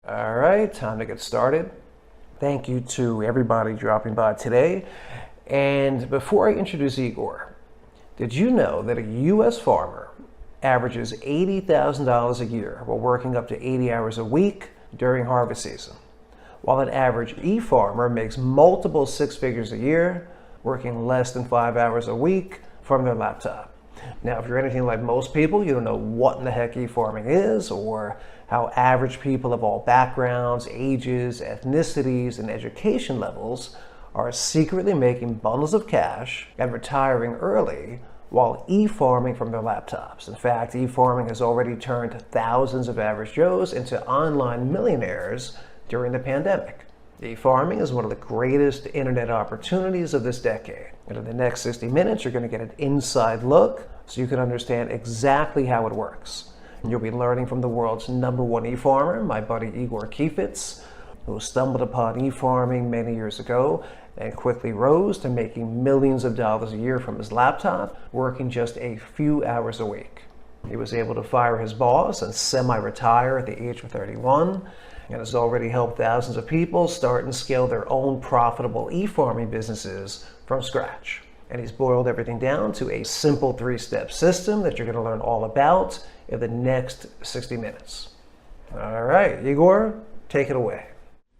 All right, time to get started. Thank you to everybody dropping by today. And before I introduce Igor, did you know that a U.S. farmer averages $80,000 a year while working up to 80 hours a week during harvest season, while an average e-farmer makes multiple six figures a year working less than 5 hours a week from their laptop? Now, if you're anything like most people, you don't know what in the heck e-farming is or how average people of all backgrounds, ages, ethnicities, and education levels are secretly making bundles of cash and retiring early while e-farming from their laptops. In fact, e-farming has already turned thousands of average Joes into online millionaires during the pandemic. E-farming is one of the greatest internet opportunities of this decade. And in the next 60 minutes, you're going to get an inside look so you can understand exactly how it works. And you'll be learning from the world's #1 e-farmer, my buddy Igor Kifitz, who stumbled upon e-farming many years ago and quickly rose to making millions of dollars a year from his laptop, working just a few hours a week. He was able to fire his boss and semi-retire at the age of 31, and has already helped thousands of people start and scale their own profitable e-farming businesses from scratch. And he's boiled everything down to a simple 3-step system that you're going to learn all about in the next 60 minutes. All right, Igor, take it away.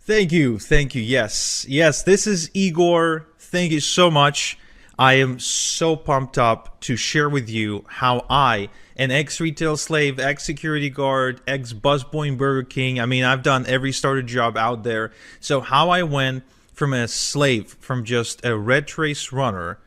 Thank you. Yes, this is Igor. Thank you so much. I am so pumped up to share with you how I, an ex-retail slave, ex-security guard, ex-busboy in Burger King, I've done every starter job out there. So how I went from a slave, from just a red trace runner,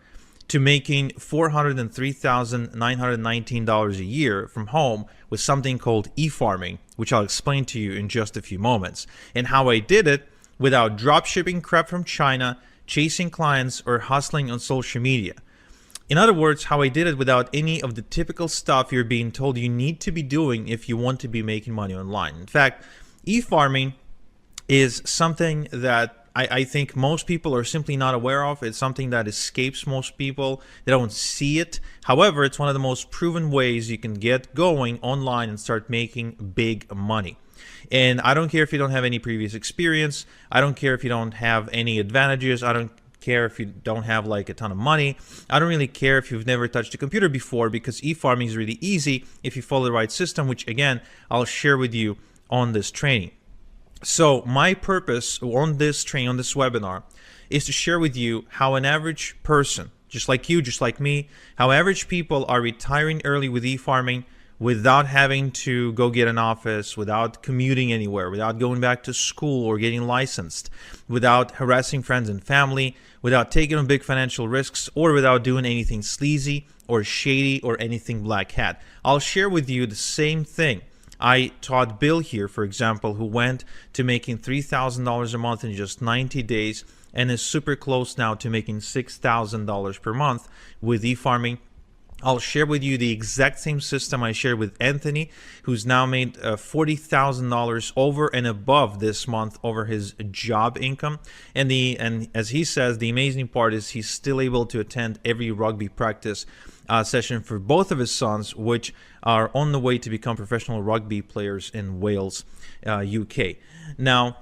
to making $403,919 a year from home with something called e-farming, which I'll explain to you in just a few moments, and how I did it without drop shipping crap from China, chasing clients, or hustling on social media. In other words, how I did it without any of the typical stuff you're being told you need to be doing if you want to be making money online. In fact, e-farming is something that I think most people are simply not aware of. It's something that escapes most people. They don't see it. However, it's one of the most proven ways you can get going online and start making big money. And I don't care if you don't have any previous experience. I don't care if you don't have any advantages. I don't care if you don't have like a ton of money. I don't really care if you've never touched a computer before, because e-farming is really easy if you follow the right system, which again, I'll share with you on this training. So my purpose on this training, on this webinar, is to share with you how an average person, just like you, just like me, how average people are retiring early with e-farming without having to go get an office, without commuting anywhere, without going back to school or getting licensed, without harassing friends and family, without taking on big financial risks, or without doing anything sleazy or shady or anything black hat. I'll share with you the same thing I taught Bill here, for example, who went to making $3,000 a month in just 90 days and is super close now to making $6,000 per month with e-farming. I'll share with you the exact same system I shared with Anthony, who's now made $40,000 over and above this month over his job income. And as he says, the amazing part is he's still able to attend every rugby practice session for both of his sons, which are on the way to become professional rugby players in Wales, UK. Now,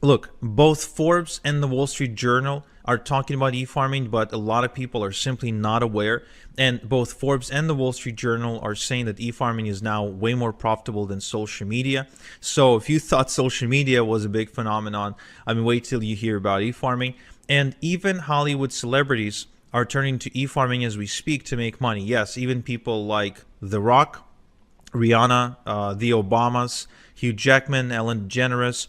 look, both Forbes and the Wall Street Journal are talking about e-farming, but a lot of people are simply not aware. And both Forbes and the Wall Street Journal are saying that e-farming is now way more profitable than social media. So if you thought social media was a big phenomenon, wait till you hear about e-farming. And even Hollywood celebrities are turning to e-farming as we speak to make money. Yes, even people like The Rock, Rihanna, the Obamas, Hugh Jackman, Ellen DeGeneres,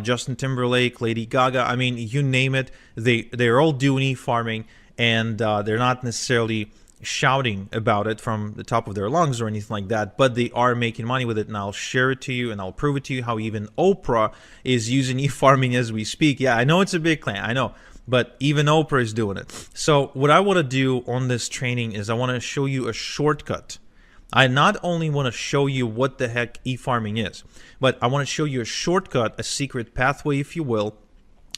Justin Timberlake, Lady Gaga. You name it, they're all doing e-farming, and they're not necessarily shouting about it from the top of their lungs or anything like that, but they are making money with it. And I'll share it to you, and I'll prove it to you how even Oprah is using e-farming as we speak. Yeah, I know it's a big claim, I know, but even Oprah is doing it. So what I want to do on this training is I want to show you a shortcut. I not only want to show you what the heck e-farming is, but I want to show you a shortcut, a secret pathway, if you will,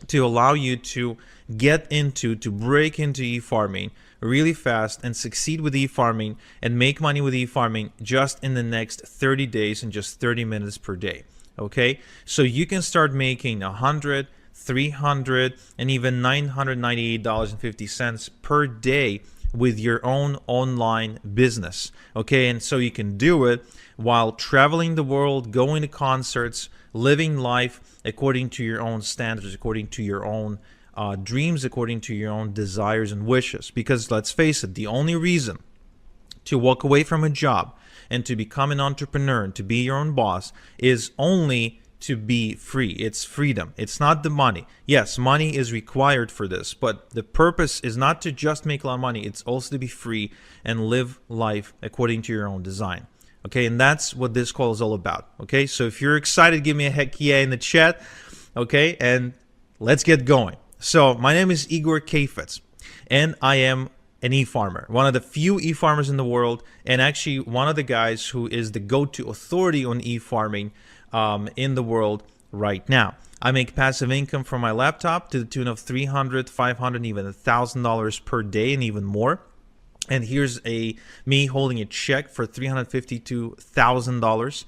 to allow you to break into e-farming really fast and succeed with e-farming and make money with e-farming just in the next 30 days and just 30 minutes per day. Okay, so you can start making 100, 300, and even $998.50 per day with your own online business. Okay, and so you can do it while traveling the world, going to concerts, living life according to your own standards, according to your own dreams, according to your own desires and wishes. Because let's face it, the only reason to walk away from a job and to become an entrepreneur and to be your own boss is only to be free. It's freedom. It's not the money. Yes, money is required for this, but the purpose is not to just make a lot of money. It's also to be free and live life according to your own design. Okay, and that's what this call is all about. Okay, so if you're excited, give me a heck yeah in the chat. Okay, and let's get going. So my name is Igor Kafetz, and I am an e-farmer, one of the few e-farmers in the world, and actually one of the guys who is the go-to authority on e-farming in the world right now. I make passive income from my laptop to the tune of $300, $500, even $1,000 per day, and even more. And here's me holding a check for $352,000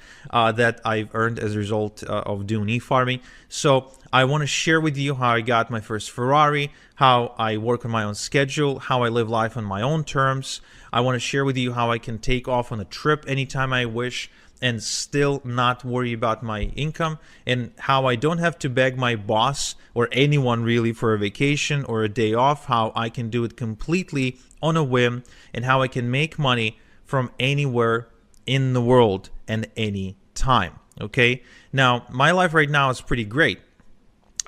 that I've earned as a result of doing e-farming. So I want to share with you how I got my first Ferrari, how I work on my own schedule, how I live life on my own terms. I want to share with you how I can take off on a trip anytime I wish and still not worry about my income, and how I don't have to beg my boss or anyone really for a vacation or a day off, how I can do it completely on a whim, and how I can make money from anywhere in the world and any time. Okay, now my life right now is pretty great,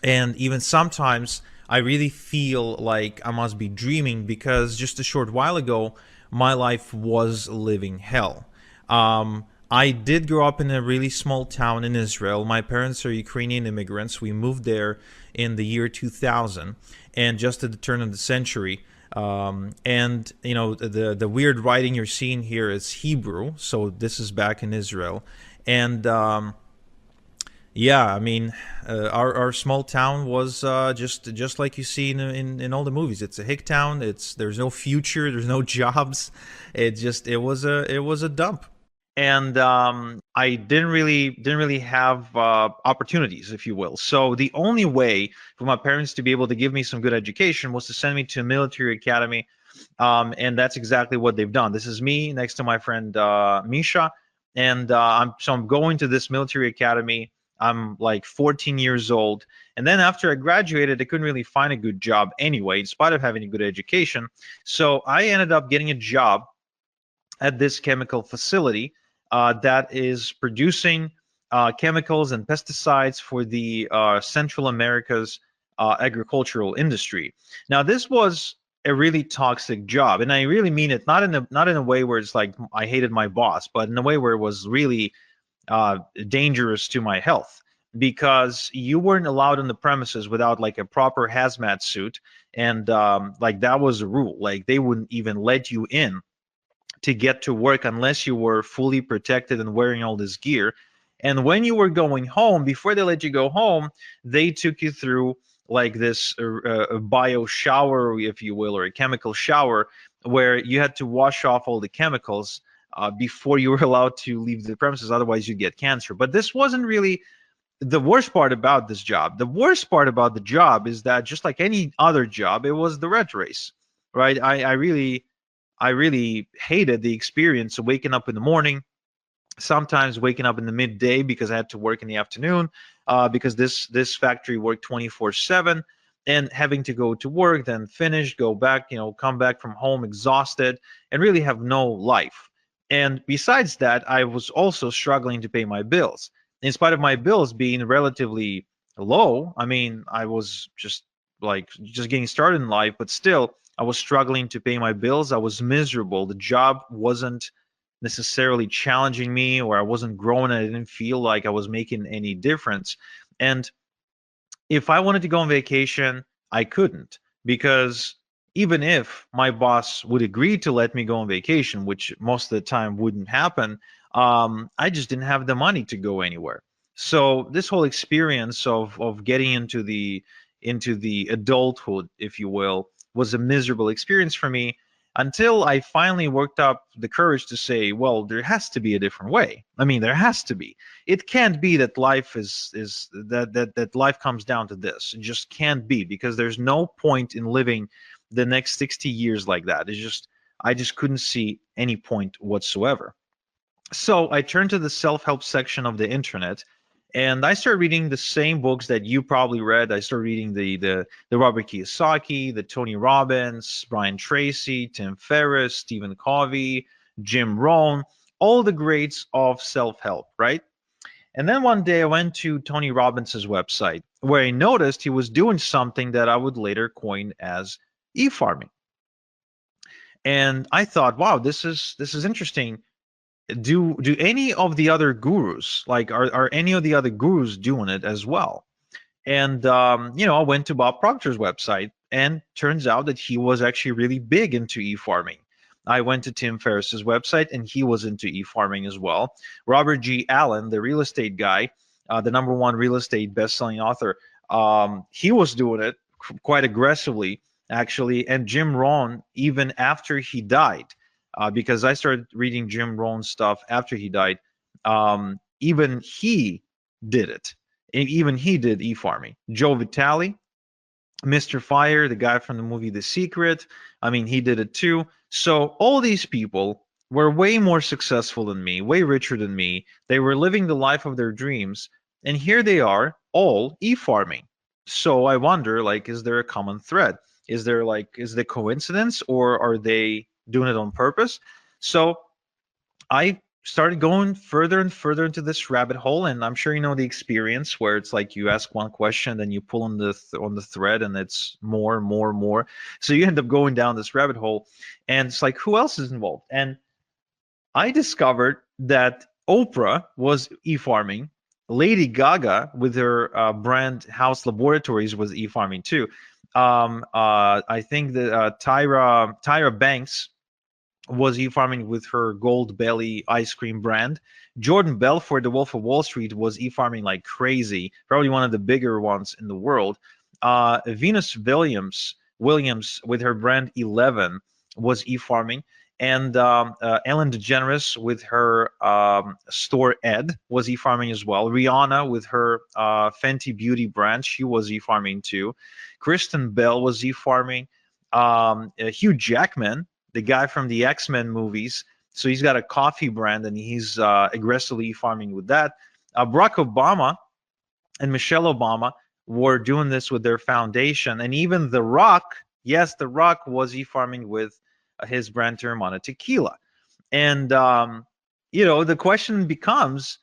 and even sometimes I really feel like I must be dreaming, because just a short while ago my life was living hell. I did grow up in a really small town in Israel. My parents are Ukrainian immigrants. We moved there in the year 2000, and just at the turn of the century. And you know, the weird writing you're seeing here is Hebrew, so this is back in Israel. And yeah, I mean, our small town was just like you see in all the movies. It's a hick town. There's no future. There's no jobs. It was a dump. And I didn't really have opportunities, if you will. So the only way for my parents to be able to give me some good education was to send me to a military academy, and that's exactly what they've done. This is me next to my friend Misha, and I'm going to this military academy. I'm like 14 years old, and then after I graduated, I couldn't really find a good job anyway, in spite of having a good education. So I ended up getting a job at this chemical facility that is producing chemicals and pesticides for the Central America's agricultural industry. Now, this was a really toxic job, and I really mean it, not in a way where it's like I hated my boss, but in a way where it was really dangerous to my health, because you weren't allowed on the premises without like a proper hazmat suit, and like that was a rule. Like they wouldn't even let you in to get to work unless you were fully protected and wearing all this gear. And when you were going home, before they let you go home, they took you through like this a bio shower, if you will, or a chemical shower, where you had to wash off all the chemicals before you were allowed to leave the premises. Otherwise, you get cancer. But this wasn't really the worst part about this job. The worst part about the job is that, just like any other job, it was the rat race, right? I really hated the experience of waking up in the morning, sometimes waking up in the midday because I had to work in the afternoon, because this factory worked 24/7, and having to go to work, then finish, go back, come back from home exhausted, and really have no life. And besides that, I was also struggling to pay my bills. In spite of my bills being relatively low, I mean, I was just getting started in life, but still, I was struggling to pay my bills. I was miserable. The job wasn't necessarily challenging me, or I wasn't growing. I didn't feel like I was making any difference. And if I wanted to go on vacation, I couldn't, because even if my boss would agree to let me go on vacation, which most of the time wouldn't happen, I just didn't have the money to go anywhere. So this whole experience of getting into the adulthood, if you will, was a miserable experience for me. until I finally worked up the courage to say, well, there has to be a different way. I mean, there has to be. It can't be that life is that life comes down to this. It just can't be, because there's no point in living the next 60 years like that. It's just, I just couldn't see any point whatsoever. So I turned to the self-help section of the internet, and I started reading the same books that you probably read. I started reading the Robert Kiyosaki, the Tony Robbins, Brian Tracy, Tim Ferriss, Stephen Covey, Jim Rohn, all the greats of self-help, right? And then one day I went to Tony Robbins's website, where I noticed he was doing something that I would later coin as e-farming. And I thought, wow, this is interesting. Do any of the other gurus, like, are any of the other gurus doing it as well? And I went to Bob Proctor's website, and turns out that he was actually really big into e-farming. I went to Tim Ferriss's website, and he was into e-farming as well. Robert G. Allen, the real estate guy, the #1 real estate best-selling author, he was doing it quite aggressively, actually. And Jim Rohn, even after he died, because I started reading Jim Rohn's stuff after he died, even he did it. Even he did e-farming. Joe Vitale, Mr. Fire, the guy from the movie The Secret, I mean, he did it too. So all these people were way more successful than me, way richer than me. They were living the life of their dreams. And here they are, all e-farming. So I wonder, like, is there a common thread? Is the coincidence, or are they doing it on purpose? So I started going further and further into this rabbit hole, and I'm sure you know the experience where it's like you ask one question, then you pull on the thread, and it's more and more and more. So you end up going down this rabbit hole, and it's like, who else is involved? And I discovered that Oprah was e-farming. Lady Gaga, with her brand House Laboratories, was e-farming too. I think that Tyra Banks was e-farming with her Gold Belly ice cream brand. Jordan Belfort, the Wolf of Wall Street, was e-farming like crazy, probably one of the bigger ones in the world. Venus Williams with her brand 11 was e-farming. And Ellen DeGeneres with her store Ed was e-farming as well. Rihanna with her Fenty Beauty brand, she was e-farming too. Kristen Bell was e-farming. Hugh Jackman, the guy from the X-Men movies, so he's got a coffee brand, and he's aggressively farming with that. Barack Obama and Michelle Obama were doing this with their foundation, and even The Rock, yes, The Rock was e-farming with his brand Teremana Tequila. And the question becomes,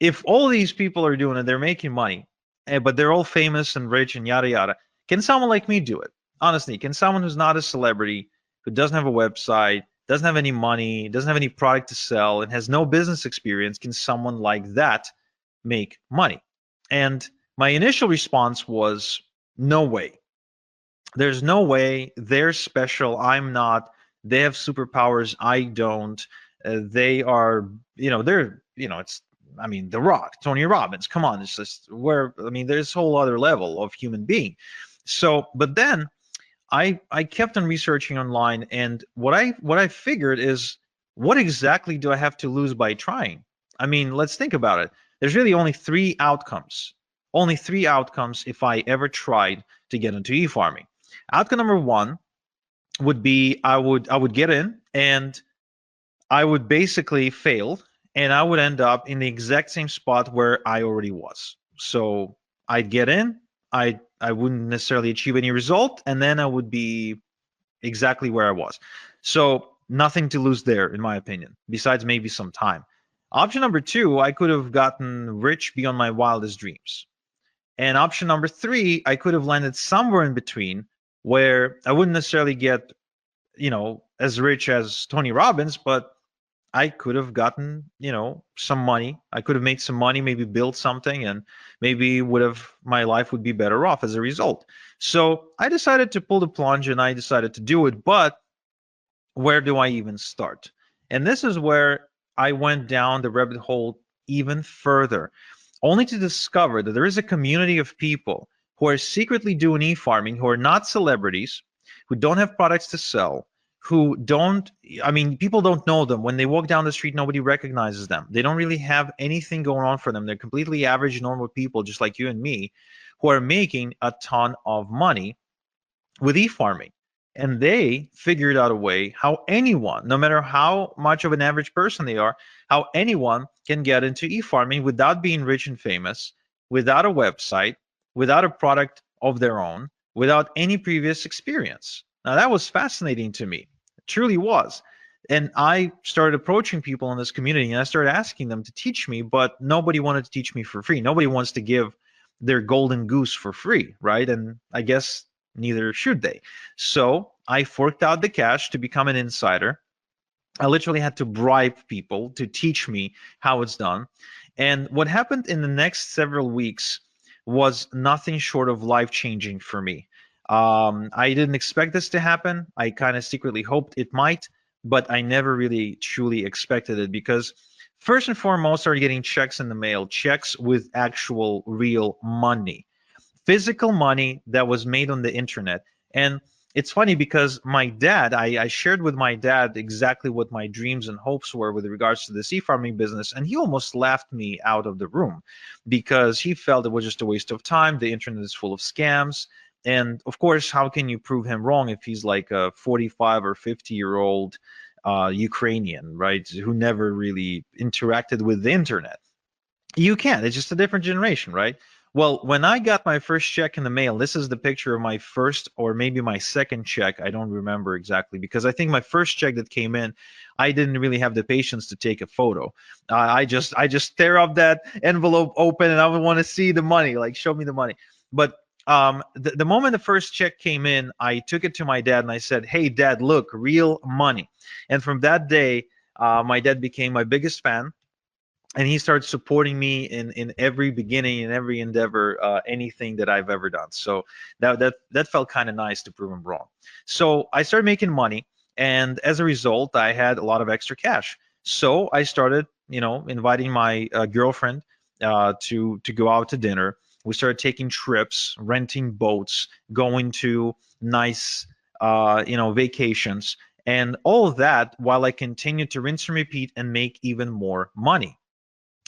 if all these people are doing it, they're making money, but they're all famous and rich and yada yada, can someone like me do it? Honestly, can someone who's not a celebrity, who doesn't have a website, doesn't have any money, doesn't have any product to sell, and has no business experience, can someone like that make money? And my initial response was, no way. There's no way. They're special. I'm not. They have superpowers. I don't. They are, it's, I mean, The Rock, Tony Robbins, come on. It's just there's a whole other level of human being. So, but then I kept on researching online, and what I figured is, what exactly do I have to lose by trying? I mean, let's think about it. There's really only three outcomes. Only three outcomes if I ever tried to get into e-farming. Outcome number one would be I would get in, and I would basically fail, and I would end up in the exact same spot where I already was. So I'd get in, I wouldn't necessarily achieve any result, and then I would be exactly where I was. So nothing to lose there, in my opinion, besides maybe some time. Option number two, I could have gotten rich beyond my wildest dreams. And option number three, I could have landed somewhere in between, where I wouldn't necessarily get, as rich as Tony Robbins, but I could have gotten, some money. I could have made some money, maybe built something, and maybe my life would be better off as a result. So I decided to pull the plunge, and I decided to do it. But where do I even start? And this is where I went down the rabbit hole even further, only to discover that there is a community of people who are secretly doing e-farming, who are not celebrities, who don't have products to sell, who don't, I mean, people don't know them. When they walk down the street, nobody recognizes them. They don't really have anything going on for them. They're completely average, normal people, just like you and me, who are making a ton of money with e-farming. And they figured out a way how anyone, no matter how much of an average person they are, how anyone can get into e-farming without being rich and famous, without a website, without a product of their own, without any previous experience. Now that was fascinating to me. It truly was. And I started approaching people in this community and I started asking them to teach me, but nobody wanted to teach me for free. Nobody wants to give their golden goose for free, right? And I guess neither should they. So I forked out the cash to become an insider. I literally had to bribe people to teach me how it's done. And what happened in the next several weeks was nothing short of life-changing for me. I didn't expect this to happen. I kind of secretly hoped it might, but I never really truly expected it, because first and foremost, I started getting checks in the mail, checks with actual real money, physical money that was made on the internet. And it's funny because my dad, I shared with my dad exactly what my dreams and hopes were with regards to the sea farming business, and he almost laughed me out of the room because he felt it was just a waste of time. The internet is full of scams. And of course, how can you prove him wrong if he's like a 45 or 50-year-old Ukrainian, right, who never really interacted with the internet? You can't. It's just a different generation, right? Well, when I got my first check in the mail, this is the picture of my first or maybe my second check. I don't remember exactly, because I think my first check that came in, I didn't really have the patience to take a photo. I just tear up that envelope open and I would want to see the money, like show me the money. But the moment the first check came in, I took it to my dad and I said, "Hey, Dad, look, real money." And from that day, my dad became my biggest fan. And he started supporting me in every beginning, in every endeavor, anything that I've ever done. So that felt kind of nice to prove him wrong. So I started making money, and as a result, I had a lot of extra cash. So I started, inviting my girlfriend to go out to dinner. We started taking trips, renting boats, going to nice, vacations, and all of that while I continued to rinse and repeat and make even more money.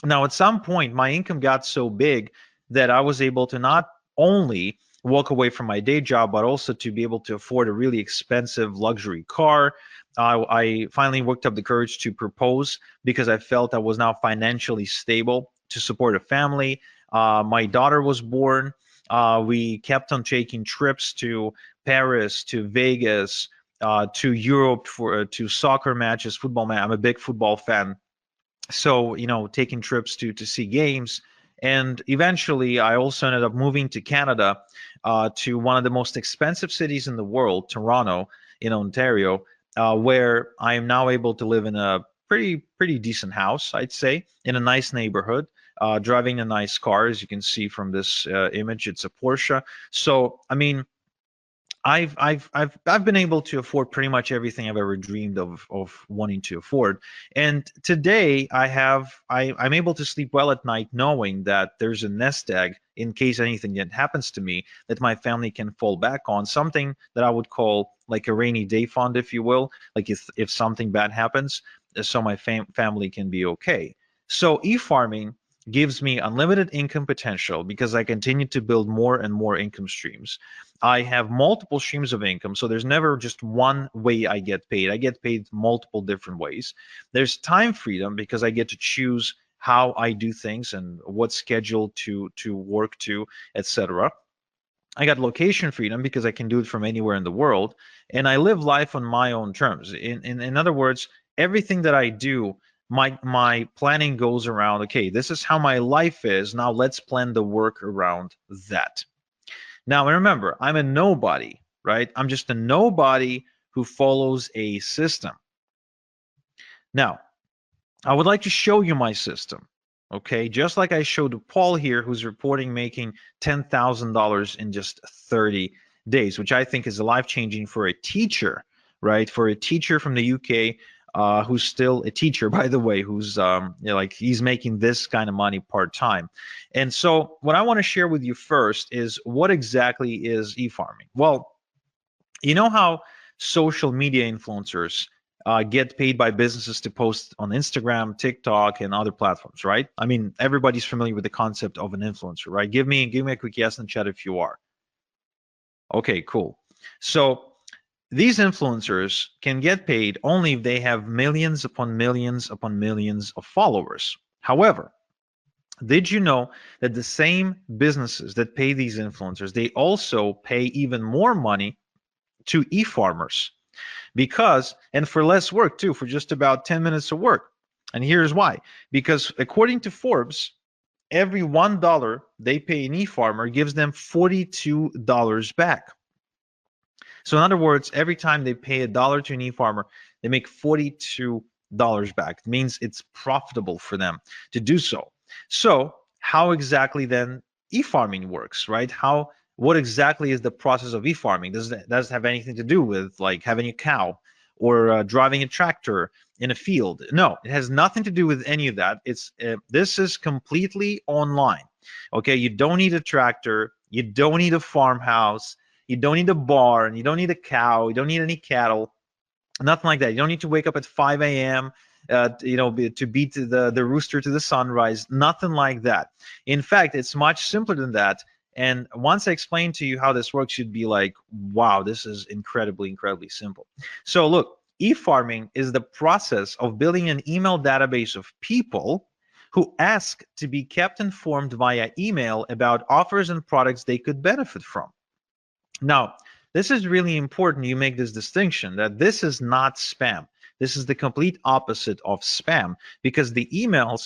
Now, at some point, my income got so big that I was able to not only walk away from my day job, but also to be able to afford a really expensive luxury car. I finally worked up the courage to propose because I felt I was now financially stable to support a family. My daughter was born. We kept on taking trips to Paris, to Vegas, to Europe for to soccer matches, football match. I'm a big football fan, so taking trips to see games. And eventually I also ended up moving to Canada, to one of the most expensive cities in the world, Toronto, in Ontario, where I am now able to live in a pretty decent house, I'd say, in a nice neighborhood, driving a nice car. As you can see from this image, it's a Porsche. So I mean, I've been able to afford pretty much everything I've ever dreamed of wanting to afford. And today I'm able to sleep well at night knowing that there's a nest egg in case anything that happens to me that my family can fall back on, something that I would call like a rainy day fund, if you will, like if something bad happens, so my family can be okay. So e-farming gives me unlimited income potential because I continue to build more and more income streams. I have multiple streams of income, so there's never just one way I get paid. I get paid multiple different ways. There's time freedom because I get to choose how I do things and what schedule to work to, etc. I got location freedom because I can do it from anywhere in the world, and I live life on my own terms. In other words, everything that I do, my planning goes around, okay, this is how my life is. Now let's plan the work around that. Now, remember, I'm a nobody, right? I'm just a nobody who follows a system. Now, I would like to show you my system, okay? Just like I showed Paul here, who's reporting making $10,000 in just 30 days, which I think is life-changing for a teacher, right? For a teacher from the UK, who's still a teacher, by the way, who's like he's making this kind of money part-time. And so what I want to share with you first is what exactly is e-farming. Well, you know how social media influencers get paid by businesses to post on Instagram, TikTok, and other platforms, right? I mean, everybody's familiar with the concept of an influencer, right? Give me a quick yes in the chat if you are. Okay, cool. So these influencers can get paid only if they have millions upon millions upon millions of followers. However, did you know that the same businesses that pay these influencers, they also pay even more money to e-farmers? Because, and for less work too, for just about 10 minutes of work. And here's why. Because according to Forbes, every $1 they pay an e-farmer gives them $42 back. So in other words, every time they pay $1 to an e-farmer, they make $42 back. It means it's profitable for them to do so. So how exactly then e-farming works, right? What exactly is the process of e-farming? Does it have anything to do with like having a cow or driving a tractor in a field? No, it has nothing to do with any of that. This is completely online. Okay, you don't need a tractor, you don't need a farmhouse, you don't need a barn, you don't need a cow, you don't need any cattle, nothing like that. You don't need to wake up at 5 a.m. To beat the rooster to the sunrise, nothing like that. In fact, it's much simpler than that. And once I explain to you how this works, you'd be like, wow, this is incredibly simple. So look, e-farming is the process of building an email database of people who ask to be kept informed via email about offers and products they could benefit from. Now, this is really important you make this distinction that this is not spam. This is the complete opposite of spam, because the email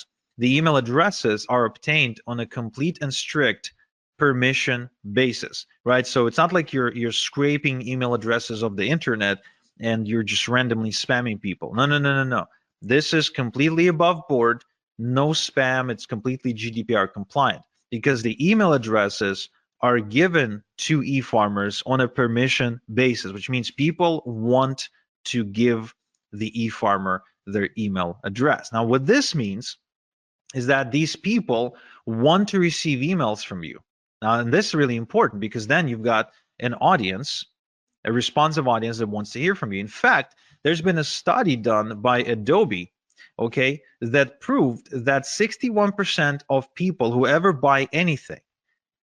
addresses are obtained on a complete and strict permission basis, right? So it's not like you're scraping email addresses of the internet and you're just randomly spamming people. No. This is completely above board, no spam. It's completely GDPR compliant because the email addresses are given to e-farmers on a permission basis, which means people want to give the e-farmer their email address. Now, what this means is that these people want to receive emails from you. Now, and this is really important because then you've got an audience, a responsive audience that wants to hear from you. In fact, there's been a study done by Adobe, okay, that proved that 61% of people who ever buy anything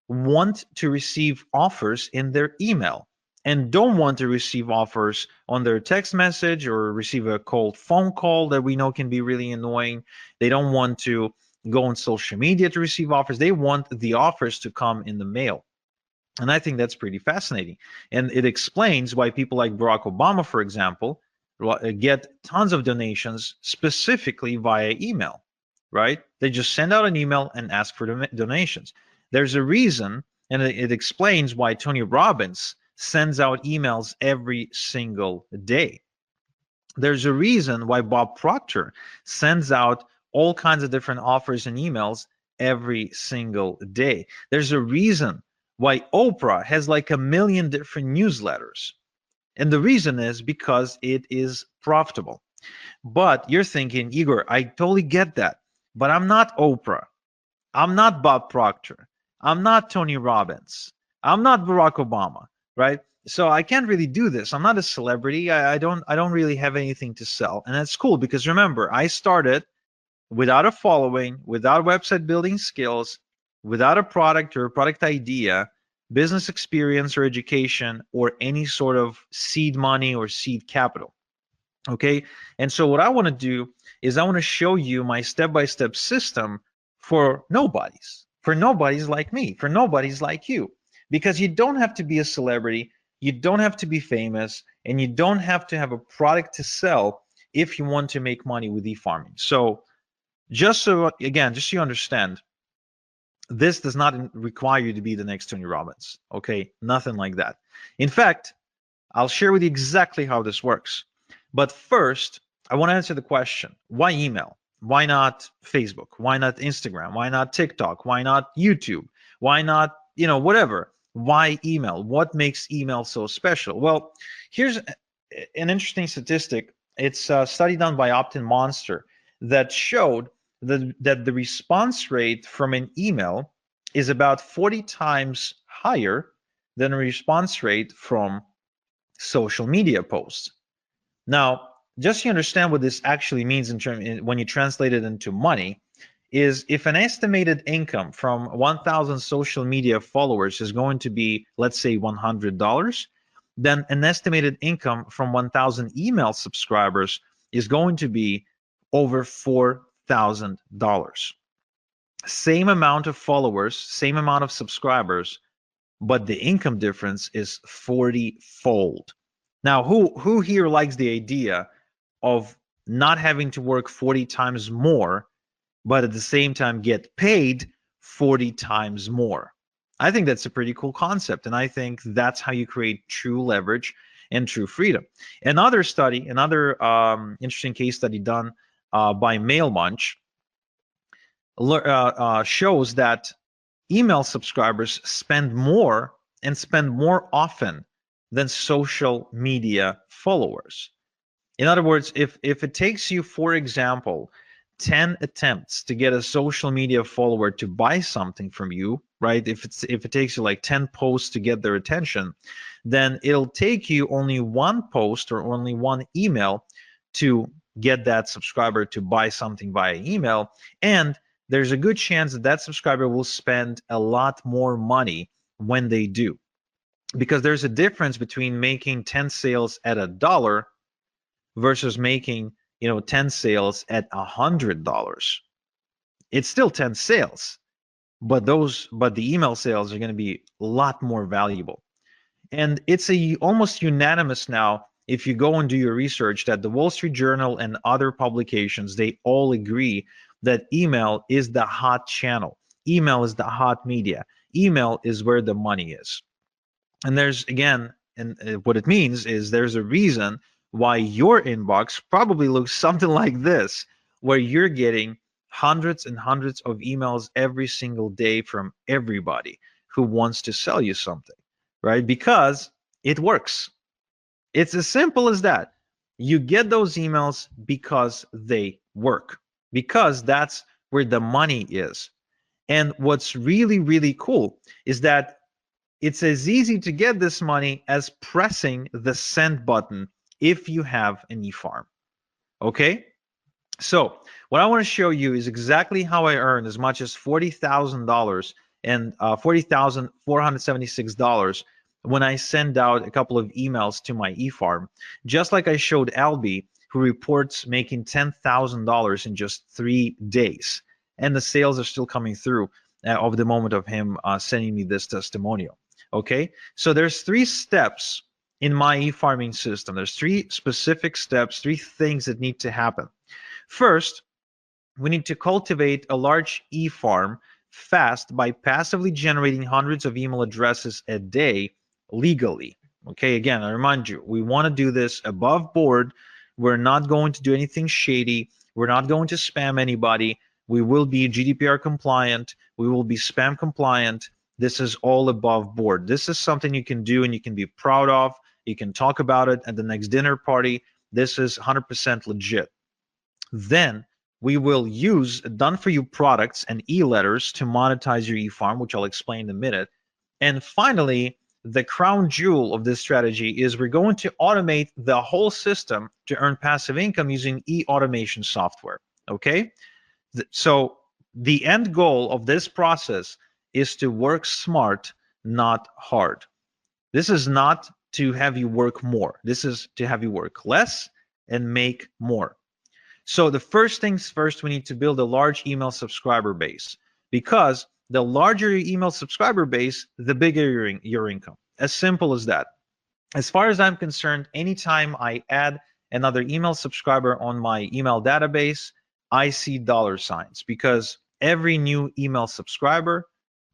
want to receive offers in their email and don't want to receive offers on their text message or receive a cold phone call that we know can be really annoying. They don't want to go on social media to receive offers. They want the offers to come in the mail. And I think that's pretty fascinating. And it explains why people like Barack Obama, for example, get tons of donations specifically via email, right? They just send out an email and ask for donations. There's a reason, and it explains why Tony Robbins sends out emails every single day. There's a reason why Bob Proctor sends out all kinds of different offers and emails every single day. There's a reason why Oprah has like 1 million different newsletters. And the reason is because it is profitable. But you're thinking, Igor, I totally get that, but I'm not Oprah. I'm not Bob Proctor. I'm not Tony Robbins. I'm not Barack Obama, right? So I can't really do this. I'm not a celebrity. I don't really have anything to sell. And that's cool because remember, I started without a following, without website building skills, without a product or a product idea, business experience or education, or any sort of seed money or seed capital. Okay. And so what I want to do is I want to show you my step-by-step system for nobodies like me, for nobodies like you, because you don't have to be a celebrity, you don't have to be famous, and you don't have to have a product to sell if you want to make money with e-farming. So just so you understand, this does not require you to be the next Tony Robbins, okay? Nothing like that. In fact, I'll share with you exactly how this works. But first, I want to answer the question, why email? Why not Facebook? Why not Instagram? Why not TikTok? Why not YouTube? Why not, whatever? Why email? What makes email so special? Well, here's an interesting statistic. It's a study done by Opt-in Monster that showed that the response rate from an email is about 40 times higher than a response rate from social media posts. Now, just so you understand what this actually means when you translate it into money, is if an estimated income from 1,000 social media followers is going to be, let's say, $100, then an estimated income from 1,000 email subscribers is going to be over $4,000. Same amount of followers, same amount of subscribers, but the income difference is 40-fold. Now, who here likes the idea of not having to work 40 times more, but at the same time get paid 40 times more? I think that's a pretty cool concept, and I think that's how you create true leverage and true freedom. Another study, another interesting case study done by MailMunch shows that email subscribers spend more and spend more often than social media followers. In other words, if it takes you, for example, 10 attempts to get a social media follower to buy something from you, right? If it takes you like 10 posts to get their attention, then it'll take you only one post or only one email to get that subscriber to buy something via email. And there's a good chance that that subscriber will spend a lot more money when they do. Because there's a difference between making 10 sales at $1 versus making 10 sales at $100. It's still 10 sales, but the email sales are going to be a lot more valuable. And it's almost unanimous now, if you go and do your research, that the Wall Street Journal and other publications, they all agree that email is the hot channel. Email is the hot media. Email is where the money is. And there's, again, and what it means is there's a reason why your inbox probably looks something like this, where you're getting hundreds and hundreds of emails every single day from everybody who wants to sell you something, right? Because it works. It's as simple as that. You get those emails because they work, because that's where the money is. And what's really, really cool is that it's as easy to get this money as pressing the send button if you have an e-farm. Okay? So what I want to show you is exactly how I earned as much as $40,000 and $40,476 when I send out a couple of emails to my e-farm, just like I showed Albie, who reports making $10,000 in just 3 days. And the sales are still coming through of the moment of him sending me this testimonial. Okay, so there's 3 steps in my e-farming system. There's 3 specific steps, 3 things that need to happen. First, we need to cultivate a large e-farm fast by passively generating hundreds of email addresses a day legally. Okay, again, I remind you, we want to do this above board. We're not going to do anything shady. We're not going to spam anybody. We will be GDPR compliant. We will be spam compliant. This is all above board. This is something you can do and you can be proud of. You can talk about it at the next dinner party. This is 100% legit. Then we will use done-for-you products and e-letters to monetize your e-farm, which I'll explain in a minute. And finally, the crown jewel of this strategy is we're going to automate the whole system to earn passive income using e-automation software. Okay? So the end goal of this process is to work smart, not hard. This is not to have you work more. This is to have you work less and make more. So the first things first, we need to build a large email subscriber base, because the larger your email subscriber base, the bigger your income. As simple as that. As far as I'm concerned, anytime I add another email subscriber on my email database, I see dollar signs, because every new email subscriber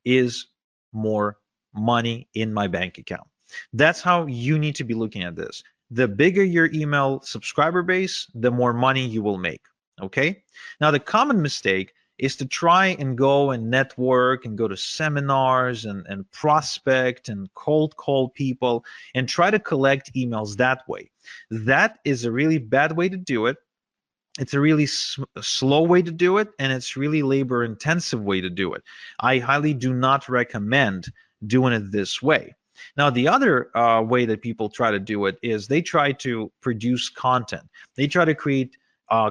is more money in my bank account. That's how you need to be looking at this. The bigger your email subscriber base, the more money you will make. Okay? Now, the common mistake is to try and go and network and go to seminars and prospect and cold call people and try to collect emails that way. That is a really bad way to do it. It's a really slow way to do it, and it's really labor-intensive way to do it. I highly do not recommend doing it this way. Now, the other way that people try to do it is they try to produce content. They try to create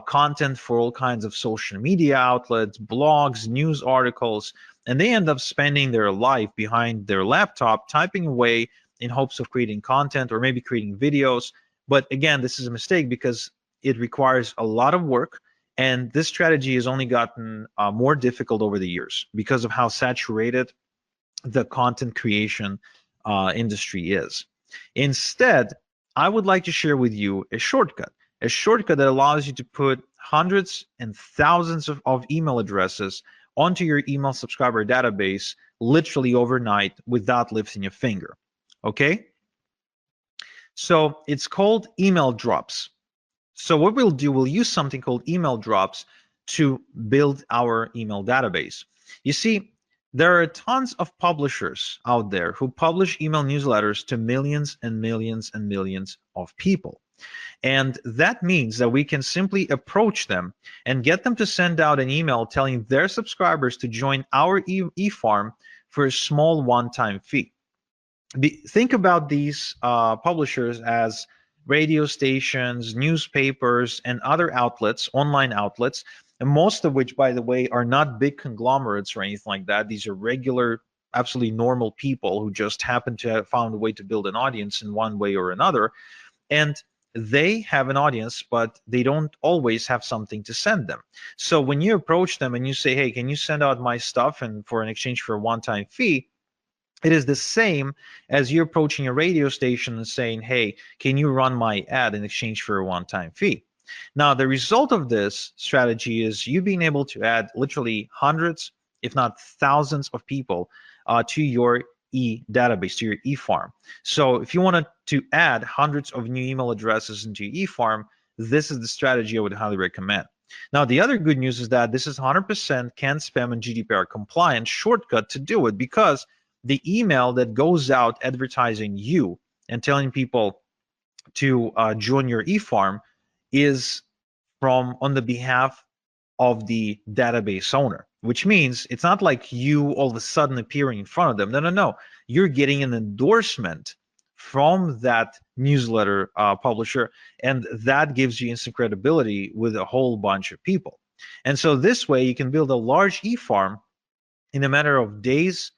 content for all kinds of social media outlets, blogs, news articles, and they end up spending their life behind their laptop typing away in hopes of creating content or maybe creating videos. But again, this is a mistake because it requires a lot of work, and this strategy has only gotten more difficult over the years because of how saturated the content creation industry is. Instead, I would like to share with you a shortcut that allows you to put hundreds and thousands of email addresses onto your email subscriber database literally overnight without lifting a finger. Okay? So it's called email drops. So what we'll do, we'll use something called email drops to build our email database. You see, there are tons of publishers out there who publish email newsletters to millions and millions and millions of people. And that means that we can simply approach them and get them to send out an email telling their subscribers to join our e-farm for a small one-time fee. Think about these publishers as radio stations, newspapers, and other outlets, online outlets, and most of which, by the way, are not big conglomerates or anything like that. These are regular, absolutely normal people who just happen to have found a way to build an audience in one way or another. And they have an audience, but they don't always have something to send them. So when you approach them and you say, hey, can you send out my stuff and for an exchange for a one-time fee, it is the same as you approaching a radio station and saying, hey, can you run my ad in exchange for a one-time fee? Now, the result of this strategy is you being able to add literally hundreds, if not thousands of people to your database, to your e-farm. So if you wanted to add hundreds of new email addresses into your e-farm, this is the strategy I would highly recommend. Now, the other good news is that this is 100% CAN spam and GDPR compliant shortcut to do it, because the email that goes out advertising you and telling people to join your e-farm is on the behalf of the database owner, which means it's not like you all of a sudden appearing in front of them. No. You're getting an endorsement from that newsletter publisher, and that gives you instant credibility with a whole bunch of people. And so this way you can build a large e-farm in a matter of days,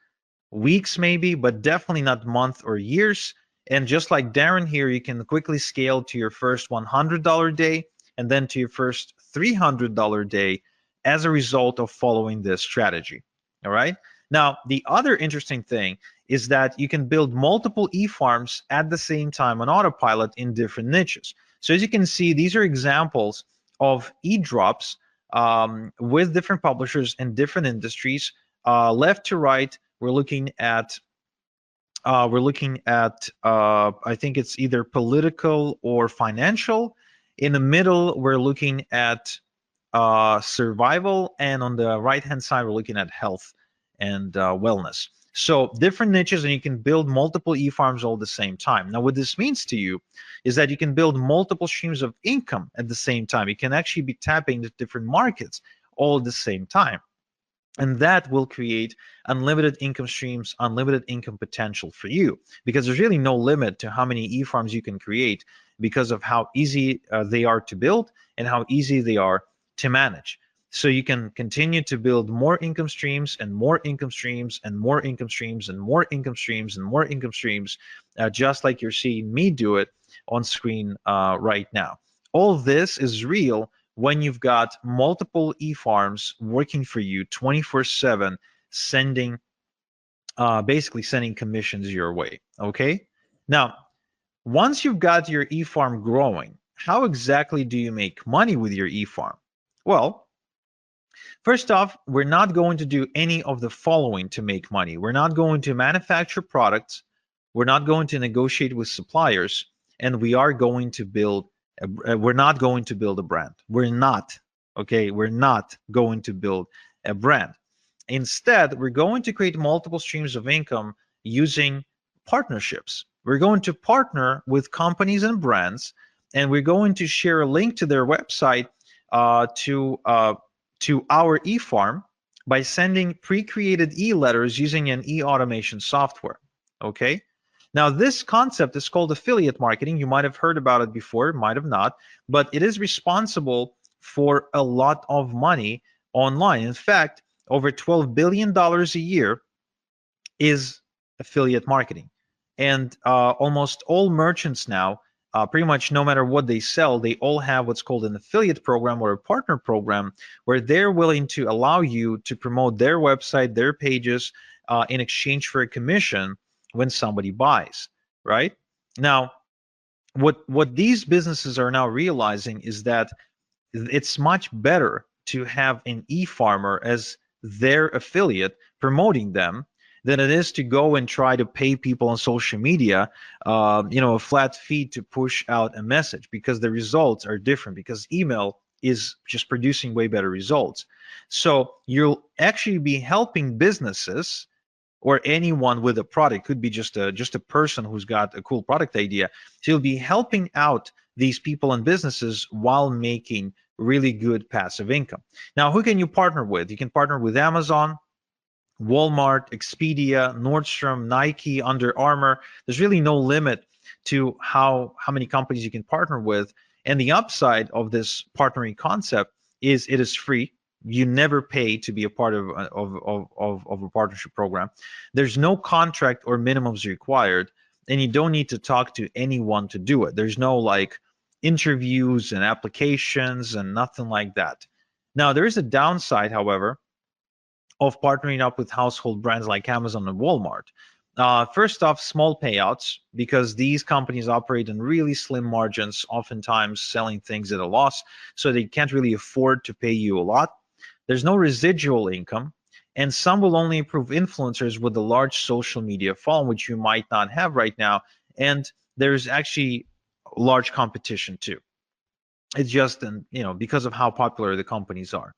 weeks maybe, but definitely not months or years. And just like Darren here, you can quickly scale to your first $100 day and then to your first $300 day as a result of following this strategy. All right. Now, the other interesting thing is that you can build multiple e-farms at the same time on autopilot in different niches. So as you can see, these are examples of e-drops with different publishers and different industries. Left to right, we're looking at I think it's either political or financial. In the middle, we're looking at survival, and on the right-hand side, we're looking at health and wellness. So different niches, and you can build multiple e-farms all at the same time. Now, what this means to you is that you can build multiple streams of income at the same time. You can actually be tapping into different markets all at the same time. And that will create unlimited income streams, unlimited income potential for you, because there's really no limit to how many e-farms you can create because of how easy they are to build and how easy they are to manage. So you can continue to build more income streams and more income streams and more income streams and more income streams and more income streams, just like you're seeing me do it on screen right now. All this is real when you've got multiple e-farms working for you 24/7, basically sending commissions your way. Okay. Now, once you've got your e-farm growing, how exactly do you make money with your e-farm? Well, first off, we're not going to do any of the following to make money. We're not going to manufacture products. We're not going to negotiate with suppliers, and we are going to build. We're not going to build a brand. We're not. Okay, we're not going to build a brand. Instead, we're going to create multiple streams of income using partnerships. We're going to partner with companies and brands, and we're going to share a link to their website to our e-farm by sending pre-created e-letters using an e-automation software. Okay, Now, this concept is called affiliate marketing. You might have heard about it before, might have not, but it is responsible for a lot of money online. In fact, over $12 billion a year is affiliate marketing. And almost all merchants now, pretty much no matter what they sell, they all have what's called an affiliate program or a partner program where they're willing to allow you to promote their website, their pages, in exchange for a commission when somebody buys, right? Now, what these businesses are now realizing is that it's much better to have an e-farmer as their affiliate promoting them than it is to go and try to pay people on social media, a flat fee to push out a message, because the results are different, because email is just producing way better results. So you'll actually be helping businesses or anyone with a product. Could be just a person who's got a cool product idea. So you'll be helping out these people and businesses while making really good passive income. Now, who can you partner with? You can partner with Amazon, Walmart, Expedia, Nordstrom, Nike, Under Armour. There's really no limit to how many companies you can partner with. And the upside of this partnering concept is it is free. You never pay to be a part of a partnership program. There's no contract or minimums required, and you don't need to talk to anyone to do it. There's no like interviews and applications and nothing like that. Now, there is a downside, however, of partnering up with household brands like Amazon and Walmart. First off, small payouts, because these companies operate in really slim margins, oftentimes selling things at a loss, so they can't really afford to pay you a lot. There's no residual income, and some will only approve influencers with a large social media following, which you might not have right now. And there's actually large competition too. It's just, because of how popular the companies are.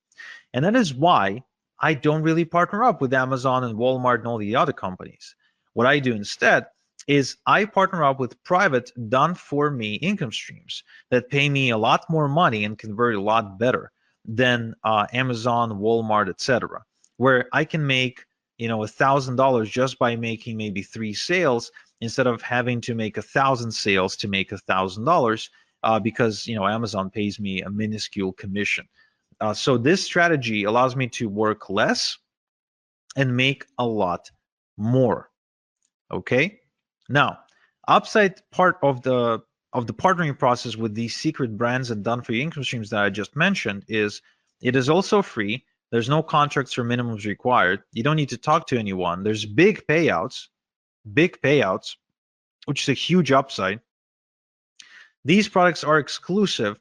And that is why I don't really partner up with Amazon and Walmart and all the other companies. What I do instead is I partner up with private, done-for-me income streams that pay me a lot more money and convert a lot better than Amazon, Walmart, etc., where I can make $1,000 just by making maybe 3 sales instead of having to make 1,000 sales to make $1,000, because Amazon pays me a minuscule commission. So this strategy allows me to work less and make a lot more. Okay. Now, upside part of the partnering process with these secret brands and done-for-you income streams that I just mentioned is it is also free. There's no contracts or minimums required. You don't need to talk to anyone. There's big payouts, which is a huge upside. These products are exclusive,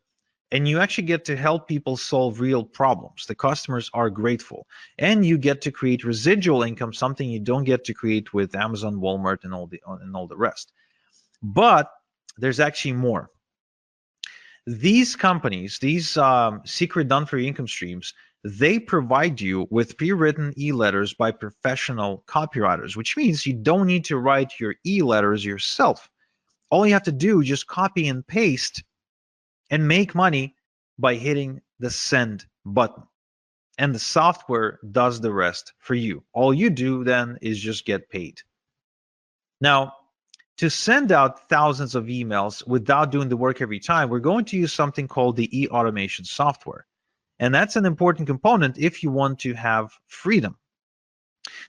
and you actually get to help people solve real problems. The customers are grateful, and you get to create residual income, something you don't get to create with Amazon, Walmart, and all the rest. But there's actually more. These companies, these secret done-for-you income streams, they provide you with pre-written e-letters by professional copywriters, which means you don't need to write your e-letters yourself. All you have to do is just copy and paste and make money by hitting the send button. And the software does the rest for you. All you do then is just get paid. Now, to send out thousands of emails without doing the work every time, we're going to use something called the e-automation software. And that's an important component if you want to have freedom.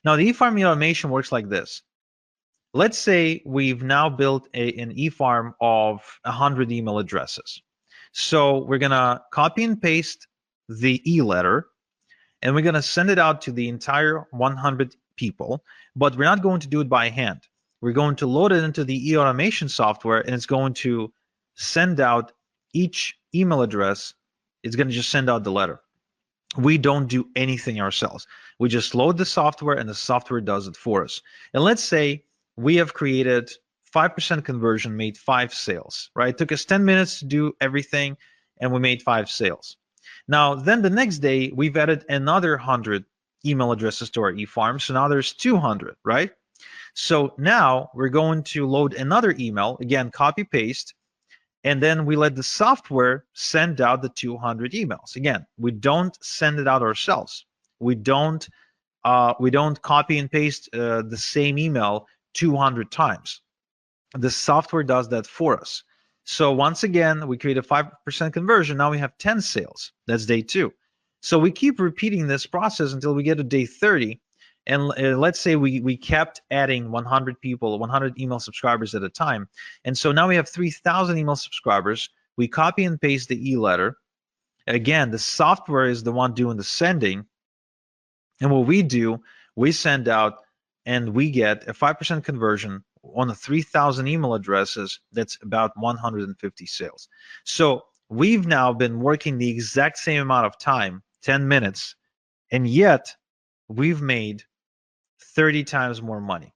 Now, the e-farm automation works like this. Let's say we've now built an e-farm of 100 email addresses. So we're going to copy and paste the e-letter, and we're going to send it out to the entire 100 people, but we're not going to do it by hand. We're going to load it into the e-automation software, and it's going to send out each email address. It's going to just send out the letter. We don't do anything ourselves. We just load the software, and the software does it for us. And let's say we have created 5% conversion, made 5 sales, right? It took us 10 minutes to do everything, and we made 5 sales. Now, then the next day, we've added another 100 email addresses to our e-farm, so now there's 200, right? So now we're going to load another email, again, copy, paste, and then we let the software send out the 200 emails. Again, we don't send it out ourselves. We don't copy and paste the same email 200 times. The software does that for us. So once again, we create a 5% conversion. Now we have 10 sales. That's day 2. So we keep repeating this process until we get to day 30. And let's say we kept adding 100 people, 100 email subscribers at a time. And so now we have 3,000 email subscribers. We copy and paste the e-letter. Again, the software is the one doing the sending. And what we do, we send out and we get a 5% conversion on the 3,000 email addresses. That's about 150 sales. So we've now been working the exact same amount of time, 10 minutes, and yet we've made 30 times more money.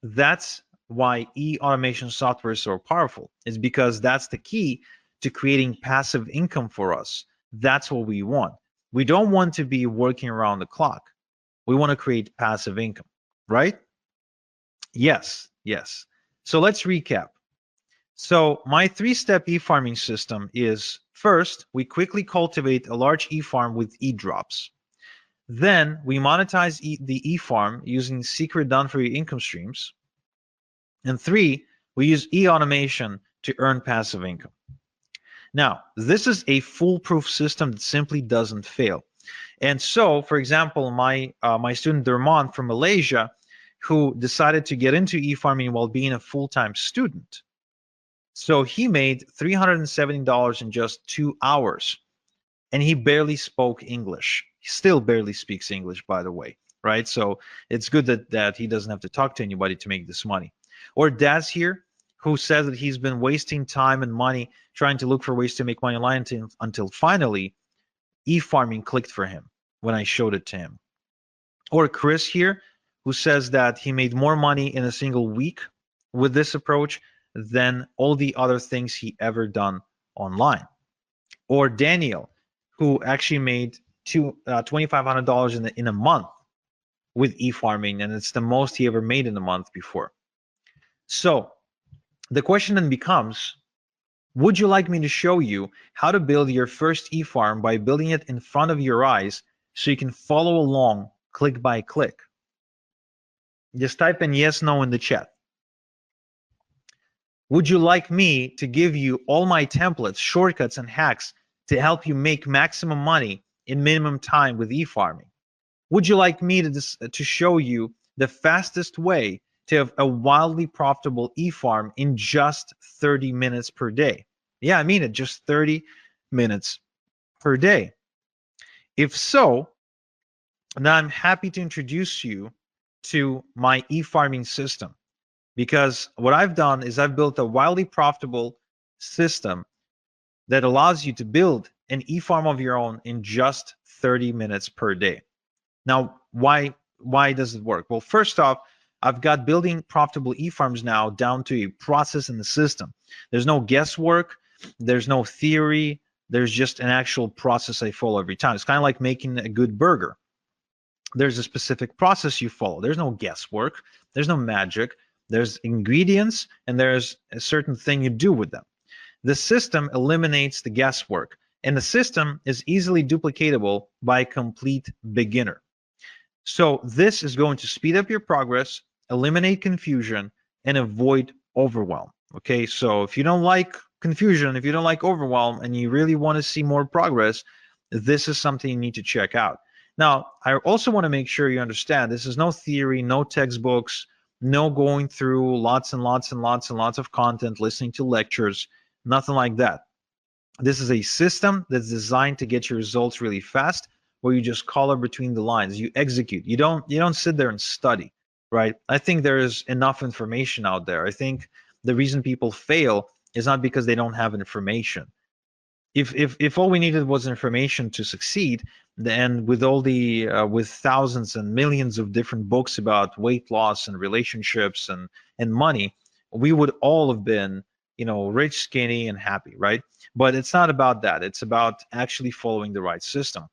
That's why e-automation software is so powerful. It's because that's the key to creating passive income for us. That's what we want. We don't want to be working around the clock. We want to create passive income, right? Yes. So let's recap. So my 3-step e-farming system is, first, we quickly cultivate a large e-farm with e-drops. Then we monetize the e-farm using secret done-for-you income streams. And 3, we use e-automation to earn passive income. Now, this is a foolproof system that simply doesn't fail. And so, for example, my student Dermon from Malaysia, who decided to get into e-farming while being a full-time student. So he made $370 in just 2 hours, and he barely spoke English. He still barely speaks English, by the way, right? So it's good that he doesn't have to talk to anybody to make this money. Or Daz here, who says that he's been wasting time and money trying to look for ways to make money online until finally e-farming clicked for him when I showed it to him. Or Chris here, who says that he made more money in a single week with this approach than all the other things he ever done online. Or Daniel, who actually made $2,500 in a month with e-farming, and it's the most he ever made in a month before. So the question then becomes, would you like me to show you how to build your first e-farm by building it in front of your eyes so you can follow along click by click? Just type in yes, no in the chat. Would you like me to give you all my templates, shortcuts, and hacks to help you make maximum money in minimum time with e-farming? Would you like me to show you the fastest way to have a wildly profitable e-farm in just 30 minutes per day? Yeah, I mean it, just 30 minutes per day. If so, then I'm happy to introduce you to my e-farming system, because what I've done is I've built a wildly profitable system that allows you to build an e-farm of your own in just 30 minutes per day. Now, why does it work? Well, first off, I've got building profitable e-farms now down to a process in the system. There's no guesswork, there's no theory, there's just an actual process I follow every time. It's kind of like making a good burger. There's a specific process you follow. There's no guesswork, there's no magic, there's ingredients, and there's a certain thing you do with them. The system eliminates the guesswork, and the system is easily duplicatable by a complete beginner. So this is going to speed up your progress, eliminate confusion, and avoid overwhelm. Okay, so if you don't like confusion, if you don't like overwhelm, and you really want to see more progress, this is something you need to check out. Now, I also want to make sure you understand this is no theory, no textbooks, no going through lots and lots and lots and lots of content, listening to lectures, nothing like that. This is a system that's designed to get your results really fast, where you just color between the lines, you execute. You don't sit there and study, right? I think there is enough information out there. I think the reason people fail is not because they don't have information. If all we needed was information to succeed, then with all the with thousands and millions of different books about weight loss and relationships and money, we would all have been, rich, skinny, and happy, right? But it's not about that. It's about actually following the right system.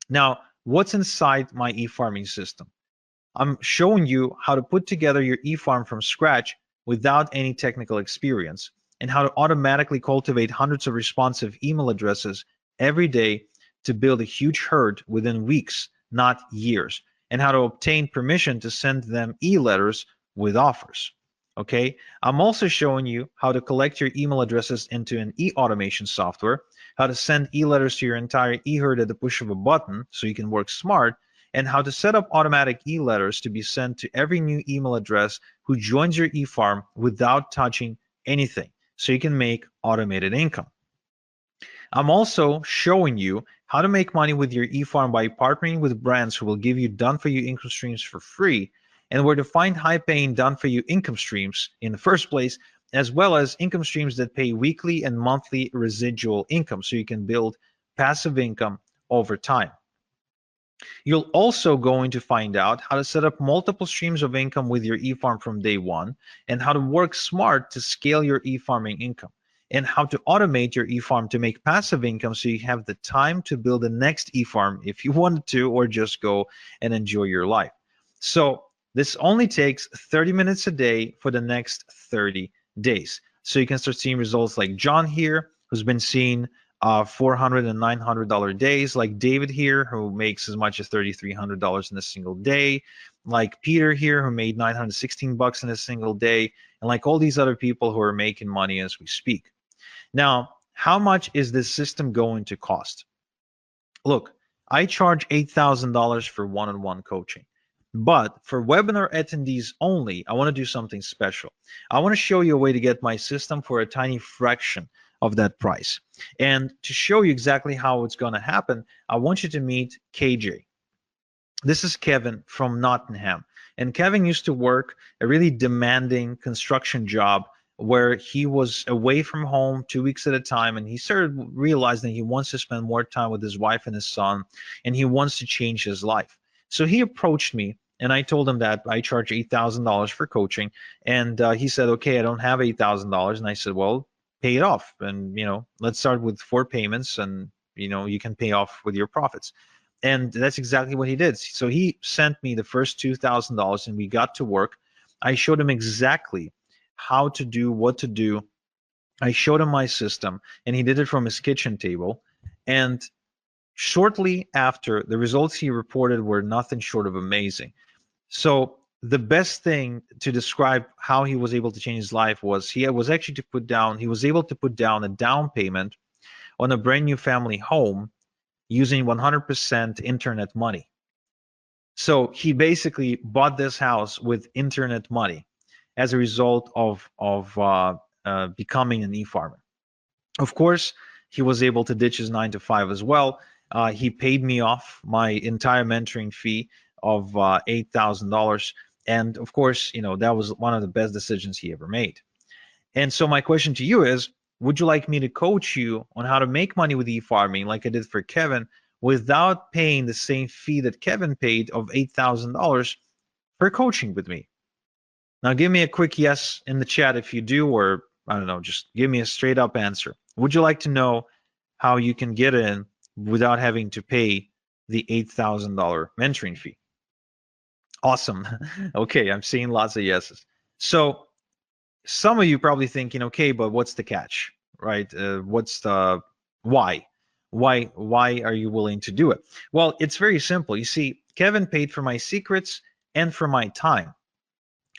Now, what's inside my e-farming system? I'm showing you how to put together your e-farm from scratch without any technical experience, and how to automatically cultivate hundreds of responsive email addresses every day to build a huge herd within weeks, not years, and how to obtain permission to send them e-letters with offers. Okay, I'm also showing you how to collect your email addresses into an e-automation software, how to send e-letters to your entire e-herd at the push of a button so you can work smart, and how to set up automatic e-letters to be sent to every new email address who joins your e-farm without touching anything so you can make automated income. I'm also showing you how to make money with your e-farm by partnering with brands who will give you done-for-you income streams for free, and where to find high-paying done-for-you income streams in the first place, as well as income streams that pay weekly and monthly residual income so you can build passive income over time. You're also going to find out how to set up multiple streams of income with your e-farm from day one, and how to work smart to scale your e-farming income, and how to automate your e-farm to make passive income so you have the time to build the next e-farm if you wanted to, or just go and enjoy your life. So this only takes 30 minutes a day for the next 30 days. So you can start seeing results like John here, who's been seeing $400 and $900 days, like David here, who makes as much as $3,300 in a single day, like Peter here, who made 916 bucks in a single day, and like all these other people who are making money as we speak. Now, how much is this system going to cost? Look, I charge $8,000 for one-on-one coaching. But for webinar attendees only, I want to do something special. I want to show you a way to get my system for a tiny fraction of that price. And to show you exactly how it's going to happen, I want you to meet KJ. This is Kevin from Nottingham. And Kevin used to work a really demanding construction job where he was away from home 2 weeks at a time, and he started realizing he wants to spend more time with his wife and his son, and he wants to change his life. So he approached me, and I told him that I charge $8,000 for coaching, and he said, okay, I don't have $8,000. And I said, well, pay it off, and let's start with 4 payments, and you can pay off with your profits. And that's exactly what he did. So he sent me the first $2,000, and we got to work. I showed him exactly how to do what to do. I showed him my system, and he did it from his kitchen table. And shortly after, the results he reported were nothing short of amazing. So the best thing to describe how he was able to change his life was he was able to put down a down payment on a brand new family home using 100% internet money. So he basically bought this house with internet money as a result of becoming an e-farmer. Of course, he was able to ditch his 9 to 5 as well. He paid me off my entire mentoring fee of $8,000. And of course, that was one of the best decisions he ever made. And so my question to you is, would you like me to coach you on how to make money with e-farming like I did for Kevin without paying the same fee that Kevin paid of $8,000 for coaching with me? Now give me a quick yes in the chat if you do, or I don't know, just give me a straight up answer. Would you like to know how you can get in without having to pay the $8,000 mentoring fee? Awesome. Okay, I'm seeing lots of yeses. So some of you probably thinking, okay, but what's the catch, right? What's the why? Why are you willing to do it? Well, it's very simple. You see, Kevin paid for my secrets and for my time.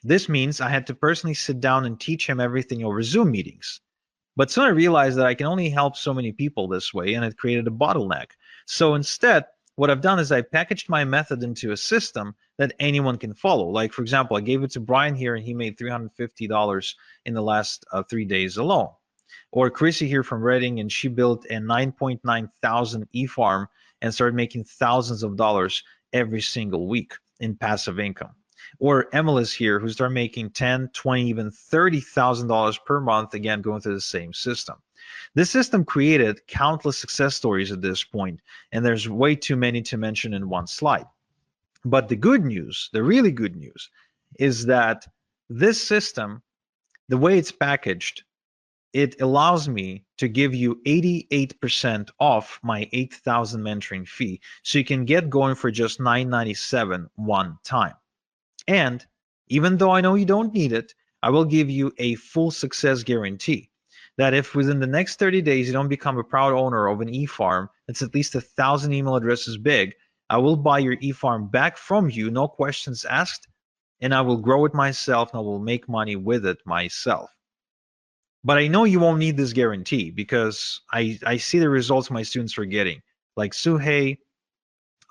This means I had to personally sit down and teach him everything over Zoom meetings. But soon I realized that I can only help so many people this way, and it created a bottleneck. So instead, what I've done is I packaged my method into a system that anyone can follow. Like, for example, I gave it to Brian here, and he made $350 in the last 3 days alone. Or Chrissy here from Reading, and she built a 9.9 thousand e-farm and started making thousands of dollars every single week in passive income. Or Emily's here, who started making $10, $20, even $30,000 per month, again, going through the same system. This system created countless success stories at this point, and there's way too many to mention in one slide. But the good news, the really good news, is that this system, the way it's packaged, it allows me to give you 88% off my $8,000 mentoring fee, so you can get going for just $997 one time. And even though I know you don't need it, I will give you a full success guarantee that if within the next 30 days you don't become a proud owner of an e-farm that's at least 1,000 email addresses big, I will buy your e-farm back from you, no questions asked, and I will grow it myself and I will make money with it myself. But I know you won't need this guarantee because I see the results my students are getting, like Suhei,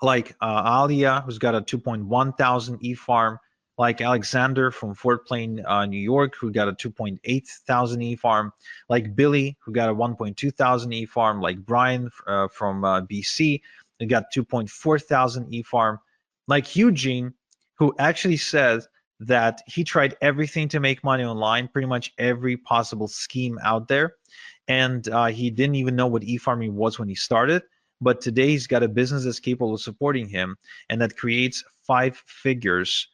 like Alia, who's got a 2.1 thousand e-farm, like Alexander from Fort Plain, New York, who got a 2.8 thousand e-farm, like Billy, who got a 1.2 thousand e-farm, like Brian from BC, who got 2.4 thousand e-farm, like Eugene, who actually said that he tried everything to make money online, pretty much every possible scheme out there, and he didn't even know what e-farming was when he started, but today he's got a business that's capable of supporting him and that creates 5 figures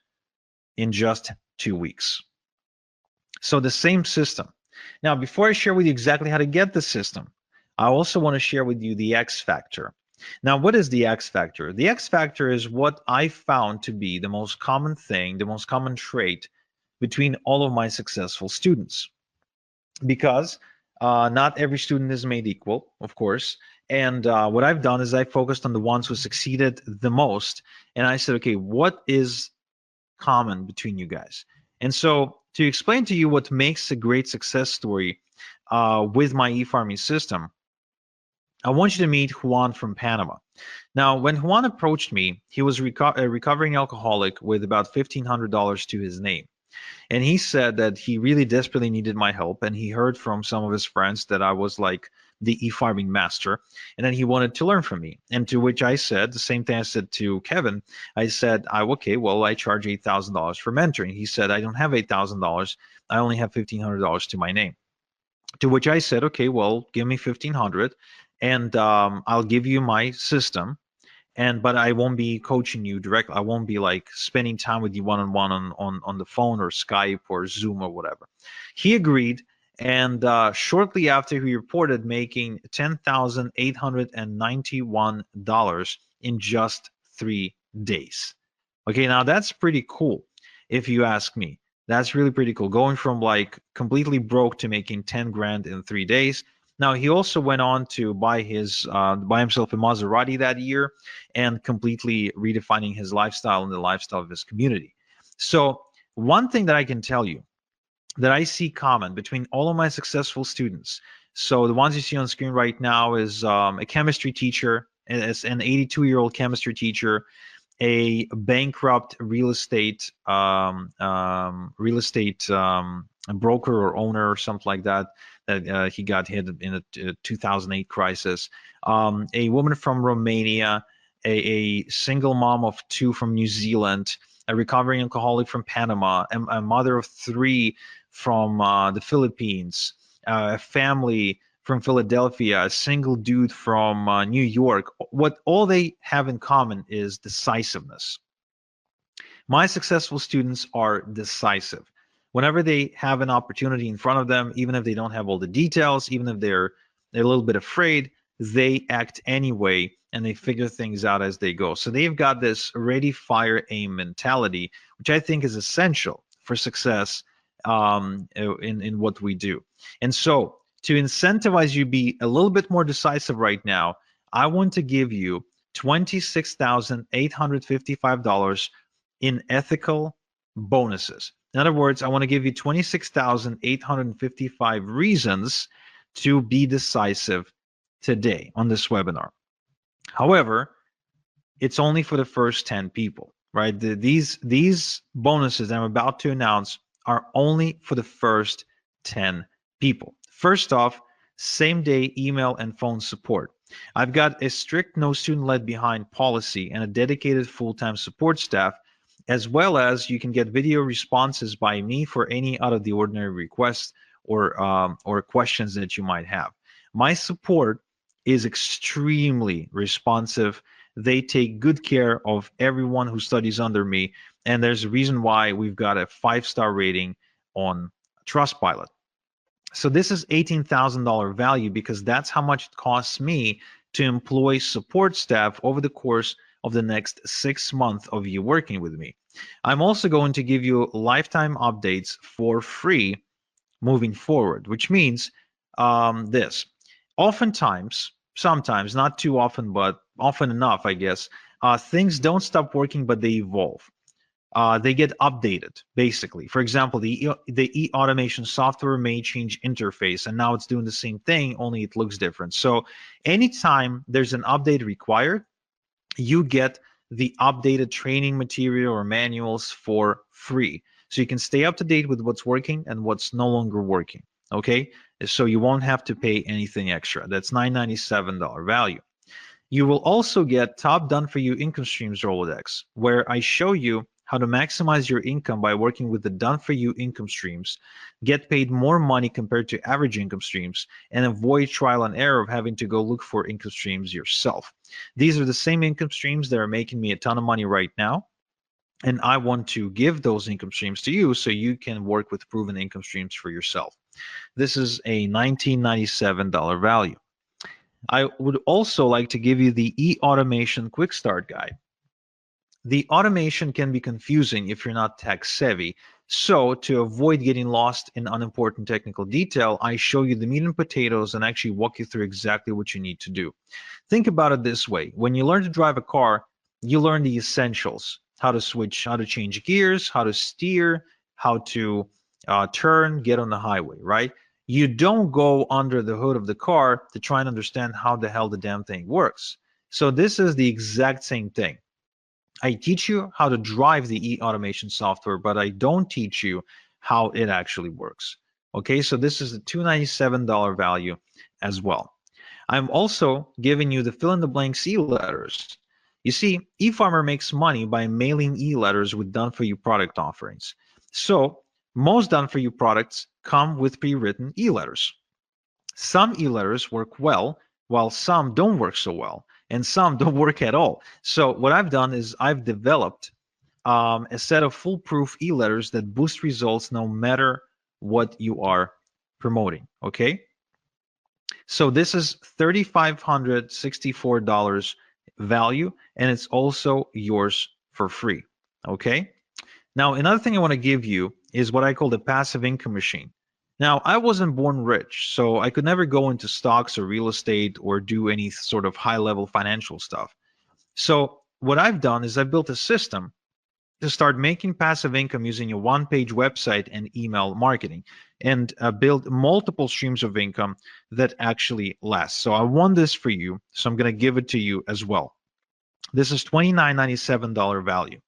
in just 2 weeks. So the same system. Now, before I share with you exactly how to get the system, I also want to share with you the X factor. Now, what is the X factor? The X factor is what I found to be the most common thing, the most common trait between all of my successful students. Because not every student is made equal, of course. And what I've done is I focused on the ones who succeeded the most. And I said, okay, what is common between you guys? And so to explain to you what makes a great success story with my e-farming system, I want you to meet Juan from Panama. Now, when Juan approached me, he was a recovering alcoholic with about $1,500 to his name. And he said that he really desperately needed my help. And he heard from some of his friends that I was like the e-farming master. And then he wanted to learn from me. And to which I said, the same thing I said to Kevin, I said, okay, well, I charge $8,000 for mentoring. He said, I don't have $8,000. I only have $1,500 to my name. To which I said, okay, well, give me $1,500 and I'll give you my system. But I won't be coaching you directly. I won't be like spending time with you one-on-one on the phone or Skype or Zoom or whatever. He agreed, and shortly after, he reported making $10,891 in just 3 days. Okay, now that's pretty cool, if you ask me. That's really pretty cool. Going from like completely broke to making 10 grand in 3 days. Now he also went on to buy himself a Maserati that year, and completely redefining his lifestyle and the lifestyle of his community. So one thing that I can tell you that I see common between all of my successful students. So the ones you see on screen right now is a chemistry teacher, as an 82-year-old chemistry teacher, a bankrupt real estate broker or owner or something like that, that he got hit in a 2008 crisis, a woman from Romania, a single mom of 2 from New Zealand, a recovering alcoholic from Panama, a mother of 3 from the Philippines, a family from Philadelphia, a single dude from New York. What all they have in common is decisiveness. My successful students are decisive. Whenever they have an opportunity in front of them, even if they don't have all the details, even if they're a little bit afraid, they act anyway and they figure things out as they go. So they've got this ready, fire, aim mentality, which I think is essential for success in what we do. And so to incentivize you be a little bit more decisive right now, I want to give you $26,855 in ethical bonuses. In other words, I want to give you 26,855 reasons to be decisive today on this webinar. However, it's only for the first 10 people, right? These bonuses that I'm about to announce are only for the first 10 people. First off, same day email and phone support. I've got a strict no student left behind policy and a dedicated full-time support staff, as well as you can get video responses by me for any out of the ordinary requests or questions that you might have. My support is extremely responsive. They take good care of everyone who studies under me, and there's a reason why we've got a 5-star rating on Trustpilot. So this is $18,000 value because that's how much it costs me to employ support staff over the course of the next 6 months of you working with me. I'm also going to give you lifetime updates for free moving forward, which means this. Oftentimes, sometimes, not too often, but often enough, I guess, things don't stop working, but they evolve. they get updated basically. For example, the e-automation software may change interface, and now it's doing the same thing, only it looks different. So anytime there's an update required, you get the updated training material or manuals for free. So you can stay up to date with what's working and what's no longer working. Okay, so you won't have to pay anything extra. That's $997 value. You will also get Top Done For You Income Streams Rolodex, where I show you how to maximize your income by working with the Done For You income streams, get paid more money compared to average income streams, and avoid trial and error of having to go look for income streams yourself. These are the same income streams that are making me a ton of money right now, and I want to give those income streams to you so you can work with proven income streams for yourself. This is a $1997 value. I would also like to give you the e-automation quick start guide. The automation can be confusing if you're not tech savvy. So to avoid getting lost in unimportant technical detail, I show you the meat and potatoes and actually walk you through exactly what you need to do. Think about it this way. When you learn to drive a car, you learn the essentials: how to switch, how to change gears, how to steer, how to turn, get on the highway, right? You don't go under the hood of the car to try and understand how the hell the damn thing works. So this is the exact same thing. I teach you how to drive the e-automation software, but I don't teach you how it actually works. Okay, so this is a $297 value as well. I'm also giving you the fill-in-the-blanks e-letters. You see, eFarmer makes money by mailing e-letters with done-for-you product offerings. So most done-for-you products come with pre-written e-letters. Some e-letters work well, while some don't work so well, and some don't work at all. So what I've done is I've developed a set of foolproof e-letters that boost results no matter what you are promoting. Okay, so this is $3,564 value, and it's also yours for free. Okay, now another thing I want to give you is what I call the passive income machine. Now, I wasn't born rich, so I could never go into stocks or real estate or do any sort of high-level financial stuff. So what I've done is I've built a system to start making passive income using a one-page website and email marketing, and build multiple streams of income that actually last. So I want this for you, so I'm going to give it to you as well. This is $29.97 value.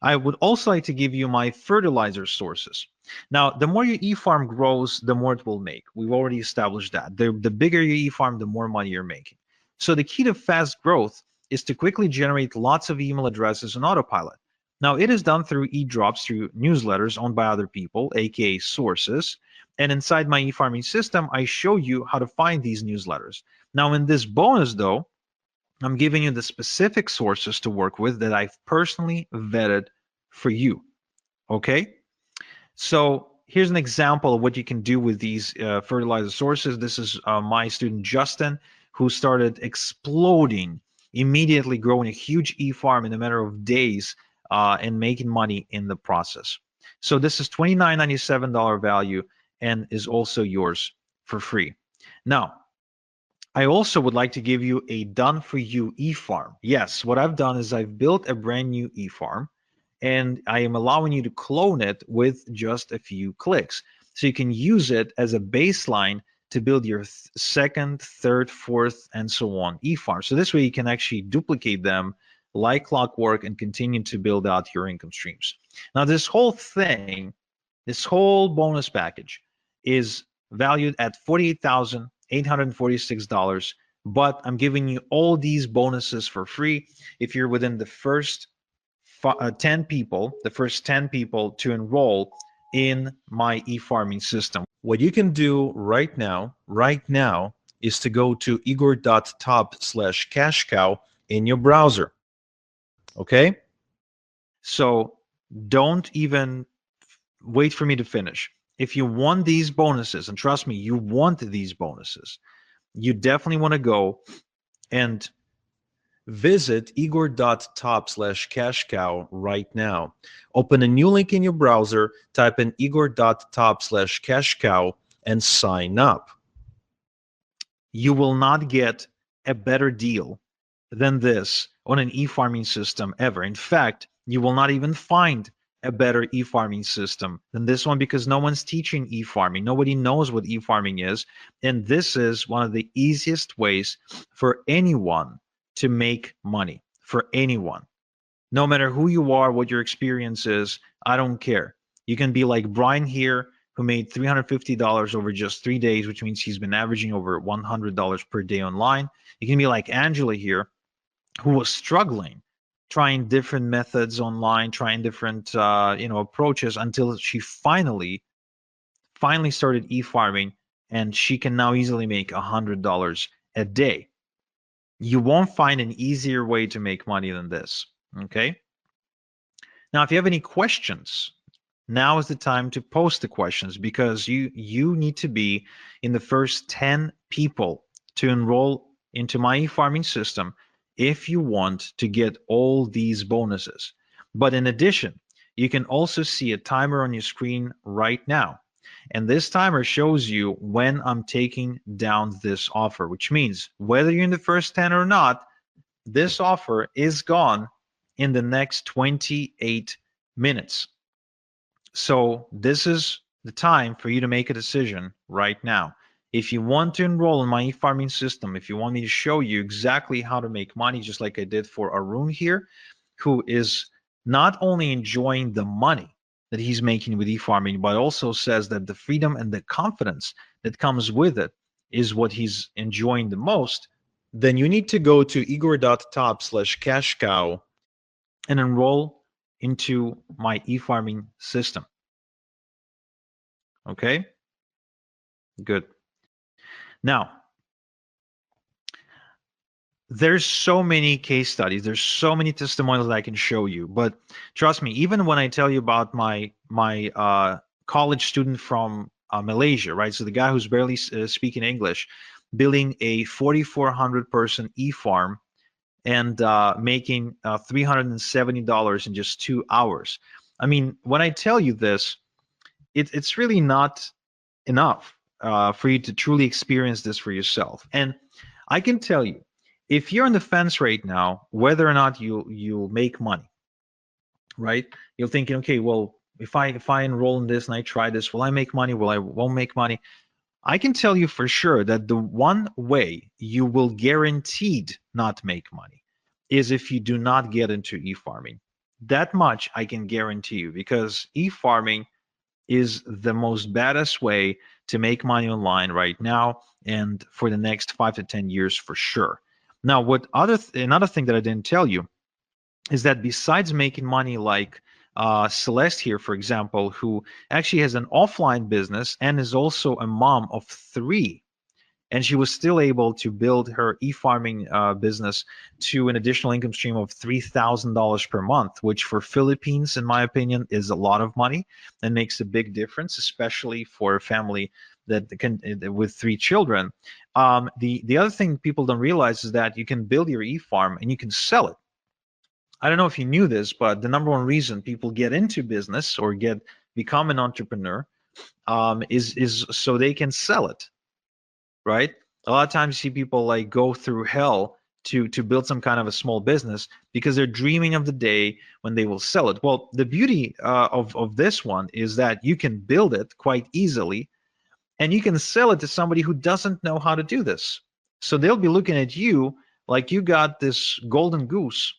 I would also like to give you my fertilizer sources. Now, the more your e-farm grows, the more it will make. We've already established that. The bigger your e-farm, the more money you're making. So the key to fast growth is to quickly generate lots of email addresses on autopilot. Now, it is done through e-drops, through newsletters owned by other people, aka sources. And inside my e-farming system, I show you how to find these newsletters. Now, in this bonus, though, I'm giving you the specific sources to work with that I've personally vetted for you. Okay, so here's an example of what you can do with these fertilizer sources. This is my student Justin, who started exploding, immediately growing a huge e-farm in a matter of days and making money in the process. So this is $29.97 value and is also yours for free. Now, I also would like to give you a done-for-you e-farm. Yes, what I've done is I've built a brand new e-farm, and I am allowing you to clone it with just a few clicks. So you can use it as a baseline to build your second, third, fourth, and so on e-farm. So this way you can actually duplicate them like clockwork and continue to build out your income streams. Now, this whole thing, this whole bonus package is valued at $48,846, but I'm giving you all these bonuses for free if you're within the first 10 people, the first 10 people to enroll in my e-farming system. What you can do right now is to go to igor.top/cashcow in your browser. Okay? So don't even wait for me to finish. If you want these bonuses, and trust me, you want these bonuses, you definitely want to go and visit igor.top/cashcow right now. Open a new link in your browser, type in igor.top/cashcow and sign up. You will not get a better deal than this on an e-farming system ever. In fact, you will not even find a better e-farming system than this one, because no one's teaching e-farming. Nobody knows what e-farming is. And this is one of the easiest ways for anyone to make money, for anyone. No matter who you are, what your experience is, I don't care. You can be like Brian here, who made $350 over just 3 days, which means he's been averaging over $100 per day online. You can be like Angela here, who was struggling, trying different methods online, trying different approaches, until she finally started e-farming, and she can now easily make $100 a day. You won't find an easier way to make money than this. Okay. Now, if you have any questions, now is the time to post the questions, because you need to be in the first 10 people to enroll into my e-farming system if you want to get all these bonuses. But in addition, you can also see a timer on your screen right now. And this timer shows you when I'm taking down this offer, which means whether you're in the first 10 or not, this offer is gone in the next 28 minutes. So this is the time for you to make a decision right now. If you want to enroll in my e-farming system, if you want me to show you exactly how to make money, just like I did for Arun here, who is not only enjoying the money that he's making with e-farming, but also says that the freedom and the confidence that comes with it is what he's enjoying the most, then you need to go to igor.top/cashcow and enroll into my e-farming system. Okay, good. Now, there's so many case studies, there's so many testimonials that I can show you, but trust me, even when I tell you about my college student from Malaysia, right? So the guy who's barely speaking English, building a 4,400 person e-farm and making $370 in just 2 hours. I mean, when I tell you this, it's really not enough for you to truly experience this for yourself. And I can tell you, if you're on the fence right now, whether or not you'll make money, right? You're thinking, okay, well, if I enroll in this and I try this, will I make money? Will I won't make money? I can tell you for sure that the one way you will guaranteed not make money is if you do not get into e-farming. That much I can guarantee you, because e-farming is the most baddest way to make money online right now and for the next 5 to 10 years for sure. Now, another thing that I didn't tell you is that besides making money like Celeste here, for example, who actually has an offline business and is also a mom of 3, and she was still able to build her e-farming business to an additional income stream of $3,000 per month, which for Philippines, in my opinion, is a lot of money and makes a big difference, especially for a family that can with 3 children. The other thing people don't realize is that you can build your e-farm and you can sell it. I don't know if you knew this, but the number one reason people get into business or become an entrepreneur is so they can sell it, right? A lot of times you see people like go through hell to build some kind of a small business because they're dreaming of the day when they will sell it. Well, the beauty of this one is that you can build it quite easily, and you can sell it to somebody who doesn't know how to do this. So they'll be looking at you like you got this golden goose,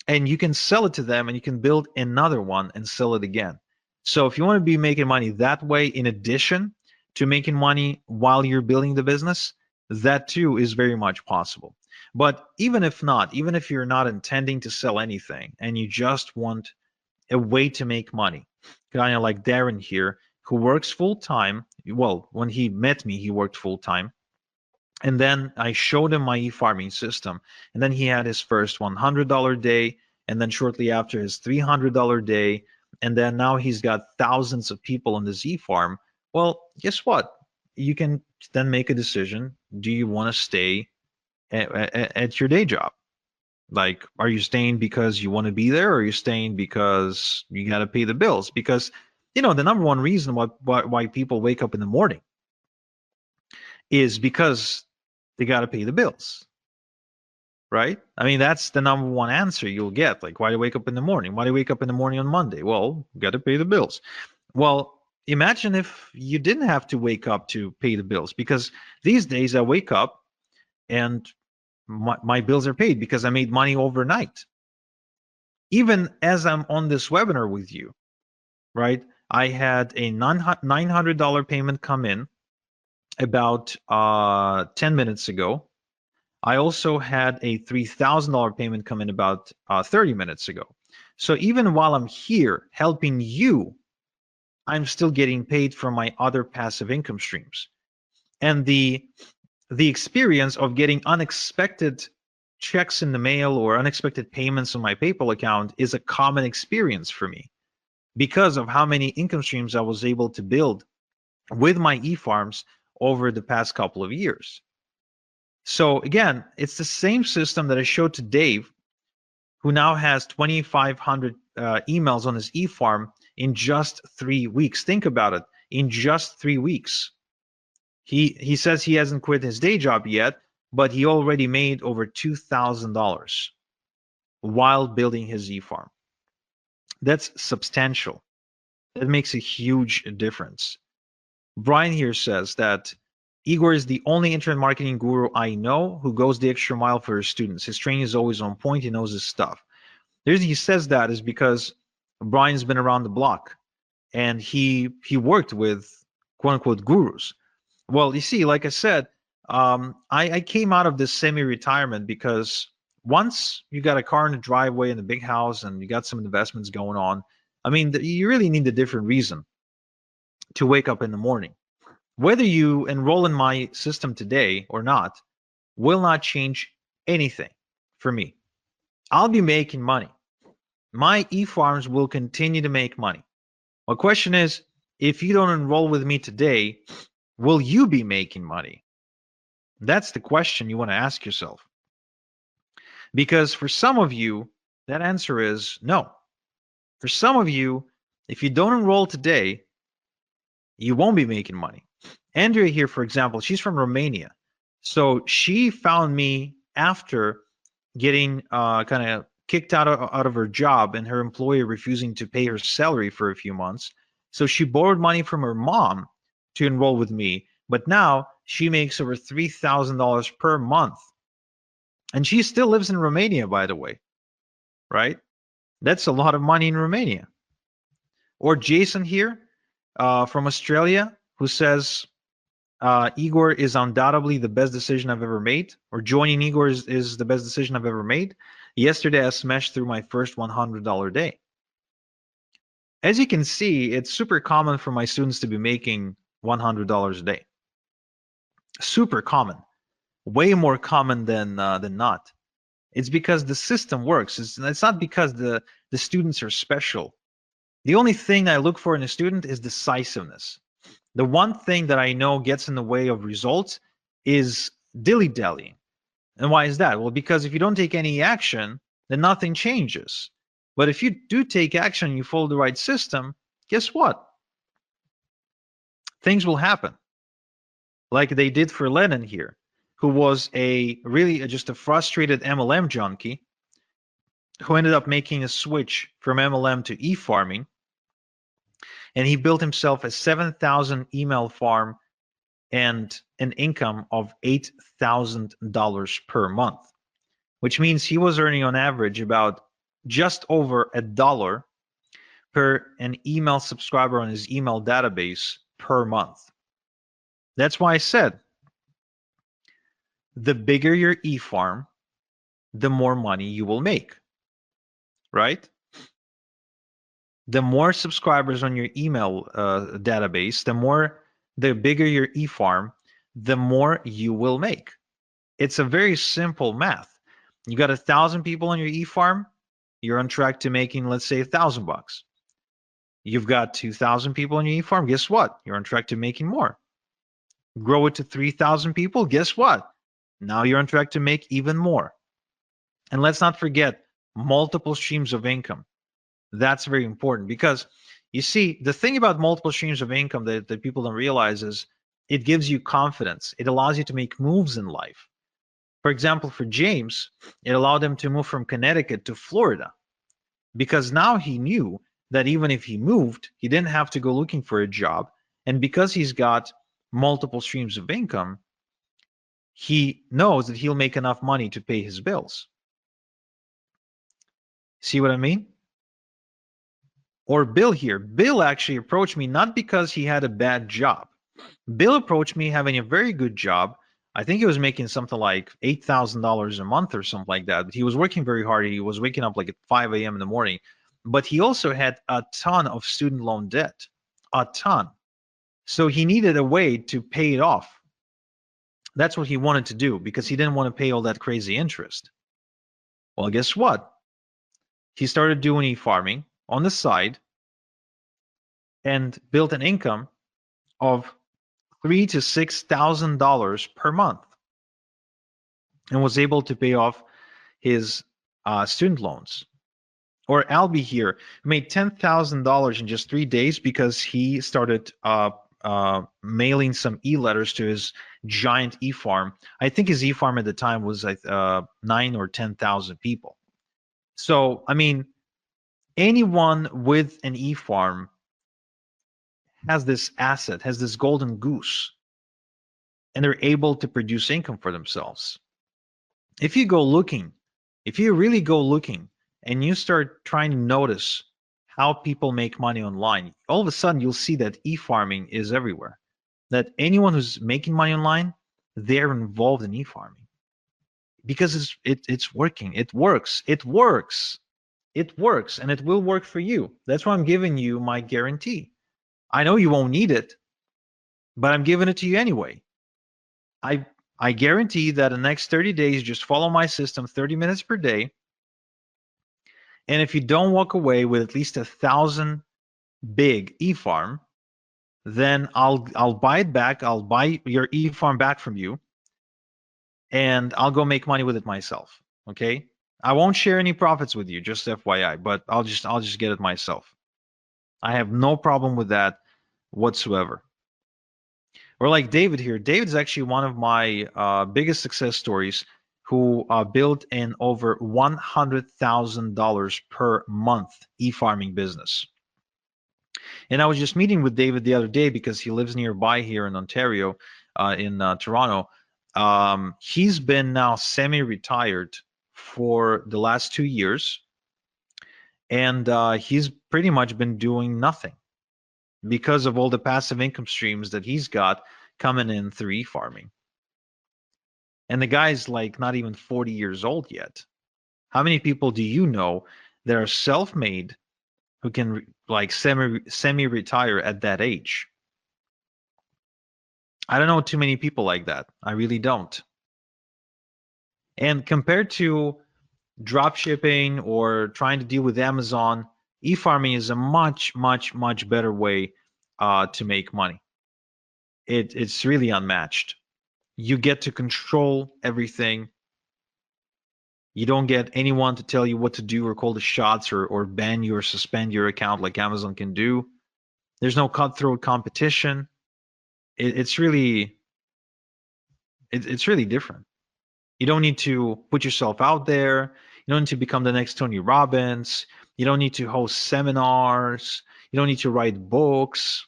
and you can sell it to them, and you can build another one and sell it again. So if you want to be making money that way, in addition to making money while you're building the business, that too is very much possible. But even if not, even if you're not intending to sell anything and you just want a way to make money, kind of like Darren here, who works full time. Well, when he met me, he worked full time. And then I showed him my e-farming system. And then he had his first $100 day. And then shortly after, his $300 day. And then now he's got thousands of people on this e-farm. Well, guess what? You can then make a decision. Do you want to stay at your day job? Like, are you staying because you want to be there, or are you staying because you got to pay the bills? Because, the number one reason why people wake up in the morning is because they got to pay the bills. right? I mean, that's the number one answer you'll get. Like, why do you wake up in the morning? Why do you wake up in the morning on Monday? Well, got to pay the bills. Well, imagine if you didn't have to wake up to pay the bills, because these days I wake up and my bills are paid because I made money overnight. Even as I'm on this webinar with you, right? I had a $900 payment come in about 10 minutes ago. I also had a $3,000 payment come in about 30 minutes ago. So even while I'm here helping you, I'm still getting paid from my other passive income streams. And the experience of getting unexpected checks in the mail or unexpected payments on my PayPal account is a common experience for me because of how many income streams I was able to build with my e-farms over the past couple of years. So again, it's the same system that I showed to Dave, who now has 2,500 emails on his e-farm in just 3 weeks. Think about it, in just 3 weeks. He says he hasn't quit his day job yet, but he already made over $2,000 while building his e-farm. That's substantial. That makes a huge difference. Brian here says that Igor is the only internet marketing guru I know who goes the extra mile for his students. His training is always on point. He knows his stuff. The reason he says that is because Brian's been around the block and he worked with quote unquote gurus. Well, you see, like I said, I came out of this semi-retirement because once you got a car in the driveway and a big house and you got some investments going on, I mean, you really need a different reason to wake up in the morning. Whether you enroll in my system today or not will not change anything for me. I'll be making money. My e-farms will continue to make money. My question is, if you don't enroll with me today, will you be making money? That's the question you want to ask yourself. Because for some of you, that answer is no. For some of you, if you don't enroll today, you won't be making money. Andrea here, for example, she's from Romania. So she found me after getting kind of kicked out of her job and her employer refusing to pay her salary for a few months. So she borrowed money from her mom to enroll with me. But now she makes over $3,000 per month. And she still lives in Romania, by the way, right? That's a lot of money in Romania. Or Jason here from Australia, who says, Igor is undoubtedly the best decision I've ever made, or joining Igor is the best decision I've ever made. Yesterday, I smashed through my first $100 day. As you can see, it's super common for my students to be making $100 a day. Super common, way more common than not. It's because the system works. It's not because the students are special. The only thing I look for in a student is decisiveness. The one thing that I know gets in the way of results is dilly-dallying. And why is that? Well, because if you don't take any action, then nothing changes. But if you do take action, you follow the right system, guess what? Things will happen. Like they did for Lennon here, who was just a frustrated MLM junkie who ended up making a switch from MLM to e-farming. And he built himself a 7,000 email farm and an income of $8,000 per month, which means he was earning on average about just over $1 per an email subscriber on his email database per month. That's why I said, the bigger your e-farm, the more money you will make, right? The more subscribers on your email database, the bigger your e-farm, the more you will make. It's a very simple math. You got 1,000 people on your e-farm, you're on track to making, let's say, $1,000. You've got 2,000 people on your e-farm, guess what? You're on track to making more. Grow it to 3,000 people, guess what? Now you're on track to make even more. And let's not forget multiple streams of income. That's very important because you see, the thing about multiple streams of income that people don't realize is it gives you confidence. It allows you to make moves in life. For example, for James, it allowed him to move from Connecticut to Florida, because now he knew that even if he moved, he didn't have to go looking for a job. And because he's got multiple streams of income, he knows that he'll make enough money to pay his bills. See what I mean? Or Bill here. Bill actually approached me not because he had a bad job. Bill approached me having a very good job. I think he was making something like $8,000 a month or something like that. But he was working very hard. He was waking up like at 5 a.m. in the morning. But he also had a ton of student loan debt, a ton. So he needed a way to pay it off. That's what he wanted to do because he didn't want to pay all that crazy interest. Well, guess what? He started doing e-farming on the side and built an income of $3,000 to $6,000 per month, and was able to pay off his student loans. Or Albie here made $10,000 in just 3 days because he started mailing some e-letters to his giant e-farm. I think his e-farm at the time was 9 or 10,000 people. So, I mean, anyone with an e-farm has this asset, has this golden goose, and they're able to produce income for themselves. If you go looking, if you really go looking and you start trying to notice how people make money online, all of a sudden you'll see that e-farming is everywhere. That anyone who's making money online, they're involved in e-farming because it's working. It works. It works. It works, and it will work for you. That's why I'm giving you my guarantee. I know you won't need it, but I'm giving it to you anyway. I guarantee that in the next 30 days, just follow my system 30 minutes per day. And if you don't walk away with at least 1,000 big e-farm, then I'll buy it back. I'll buy your e-farm back from you, and I'll go make money with it myself. Okay? I won't share any profits with you, just FYI, but I'll just get it myself. I have no problem with that whatsoever. Or like David here. David's actually one of my biggest success stories, who built an over $100,000 per month e-farming business. And I was just meeting with David the other day because he lives nearby here in Ontario, in Toronto. He's been now semi-retired for the last 2 years, and he's pretty much been doing nothing because of all the passive income streams that he's got coming in through e-farming. And the guy's like not even 40 years old yet. How many people do you know that are self-made who can like semi-retire at that age? I don't know too many people like that. I really don't. And compared to drop shipping or trying to deal with Amazon, e-farming is a much, much, much better way to make money. It's really unmatched. You get to control everything. You don't get anyone to tell you what to do or call the shots or ban you or suspend your account like Amazon can do. There's no cutthroat competition. It's really different. You don't need to put yourself out there. You don't need to become the next Tony Robbins. You don't need to host seminars. You don't need to write books.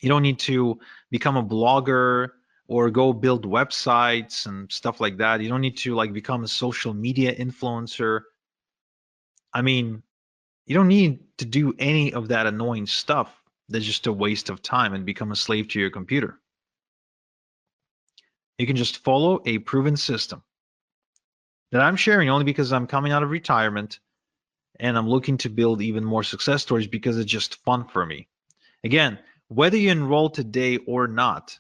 You don't need to become a blogger or go build websites and stuff like that. You don't need to like become a social media influencer. I mean, you don't need to do any of that annoying stuff that's just a waste of time and become a slave to your computer. You can just follow a proven system that I'm sharing only because I'm coming out of retirement and I'm looking to build even more success stories because it's just fun for me. Again, whether you enroll today or not,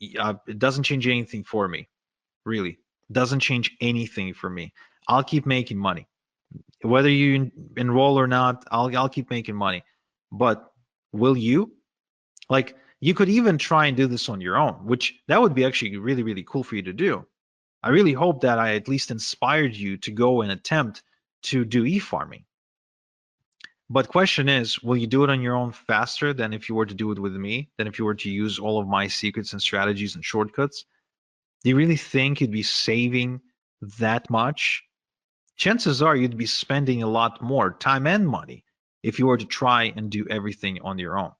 it doesn't change anything for me, really. It doesn't change anything for me. I'll keep making money. Whether you enroll or not, I'll keep making money. But will you? Like, you could even try and do this on your own, which that would be actually really, really cool for you to do. I really hope that I at least inspired you to go and attempt to do e-farming. But question is, will you do it on your own faster than if you were to do it with me, than if you were to use all of my secrets and strategies and shortcuts? Do you really think you'd be saving that much? Chances are you'd be spending a lot more time and money if you were to try and do everything on your own.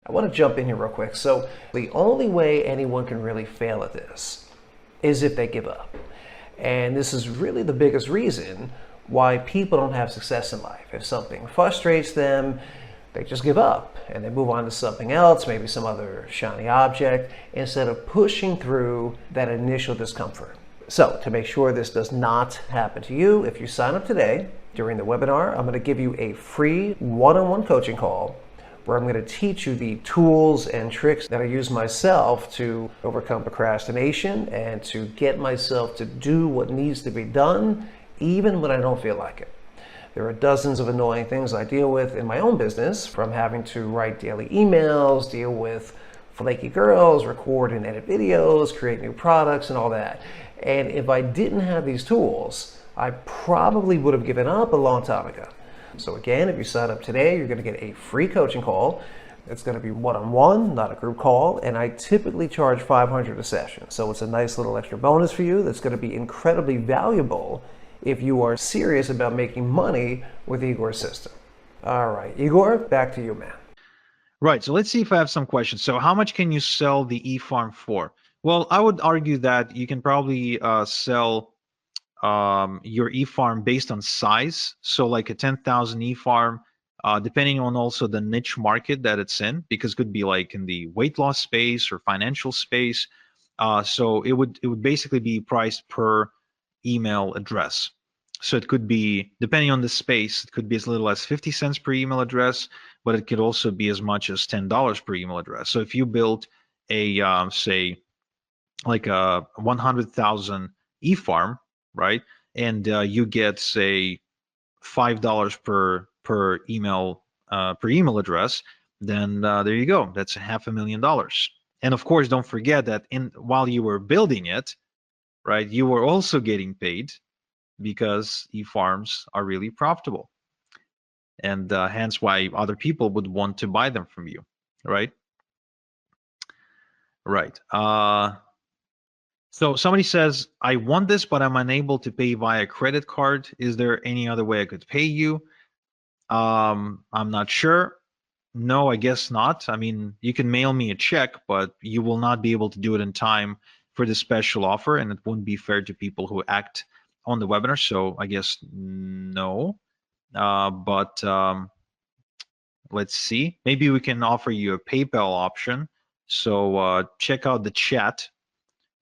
I want to jump in here real quick. So, the only way anyone can really fail at this is if they give up. And this is really the biggest reason why people don't have success in life. If something frustrates them, they just give up and they move on to something else, maybe some other shiny object, instead of pushing through that initial discomfort. So, to make sure this does not happen to you, if you sign up today during the webinar, I'm going to give you a free one-on-one coaching call where I'm going to teach you the tools and tricks that I use myself to overcome procrastination and to get myself to do what needs to be done, even when I don't feel like it. There are dozens of annoying things I deal with in my own business, from having to write daily emails, deal with flaky girls, record and edit videos, create new products, and all that. And if I didn't have these tools, I probably would have given up a long time ago. So again, if you sign up today, you're going to get a free coaching call. It's going to be one-on-one, not a group call, and I typically charge $500 a session. So it's a nice little extra bonus for you that's going to be incredibly valuable if you are serious about making money with Igor's system. All right, Igor, back to you, man. Right, so let's see if I have some questions. So how much can you sell the eFarm for? Well, I would argue that you can probably sell your eFarm based on size. So like a 10,000 eFarm, depending on also the niche market that it's in, because it could be like in the weight loss space or financial space. So it would basically be priced per email address. So it could be, depending on the space, it could be as little as 50 cents per email address, but it could also be as much as $10 per email address. So if you build a, say, like a 100,000 eFarm, right, and you get, say, $5 per email address, then there you go. That's $500,000. And of course, don't forget that while you were building it, right, you were also getting paid, because eFarms are really profitable, and hence why other people would want to buy them from you, right? Right. So somebody says, I want this, but I'm unable to pay via credit card. Is there any other way I could pay you? I'm not sure. No, I guess not. I mean, you can mail me a check, but you will not be able to do it in time for the special offer, and it wouldn't be fair to people who act on the webinar. So I guess no. But let's see. Maybe we can offer you a PayPal option. So check out the chat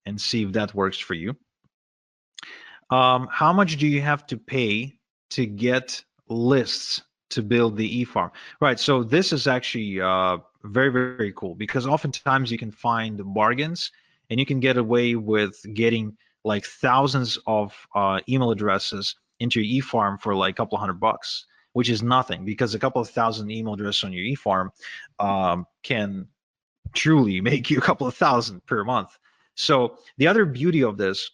and see if that works for you. How much do you have to pay to get lists to build the eFarm? Right, so this is actually very, very cool, because oftentimes you can find bargains and you can get away with getting like thousands of email addresses into your eFarm for like a couple $100, which is nothing, because a couple of thousand email addresses on your eFarm can truly make you a couple of thousand per month. So the other beauty of this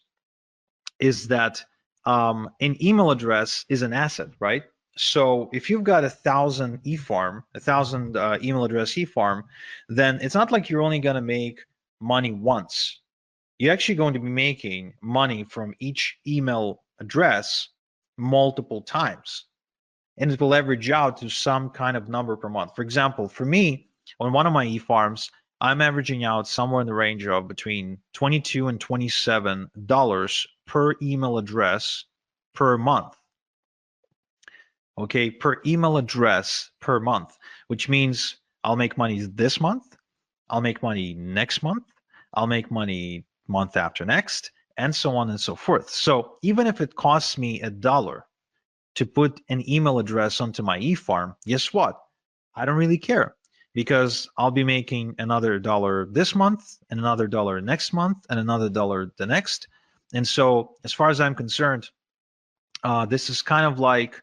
is that an email address is an asset, right? So if you've got 1,000 eFarm, 1,000 email address eFarm, then it's not like you're only going to make money once. You're actually going to be making money from each email address multiple times, and it will average out to some kind of number per month. For example, for me, on one of my eFarms, I'm averaging out somewhere in the range of between $22 and $27 per email address per month. Okay, per email address per month, which means I'll make money this month, I'll make money next month, I'll make money month after next, and so on and so forth. So even if it costs me $1 to put an email address onto my eFarm, guess what? I don't really care, because I'll be making another $1 this month and another $1 next month and another $1 the next. And so as far as I'm concerned, this is kind of like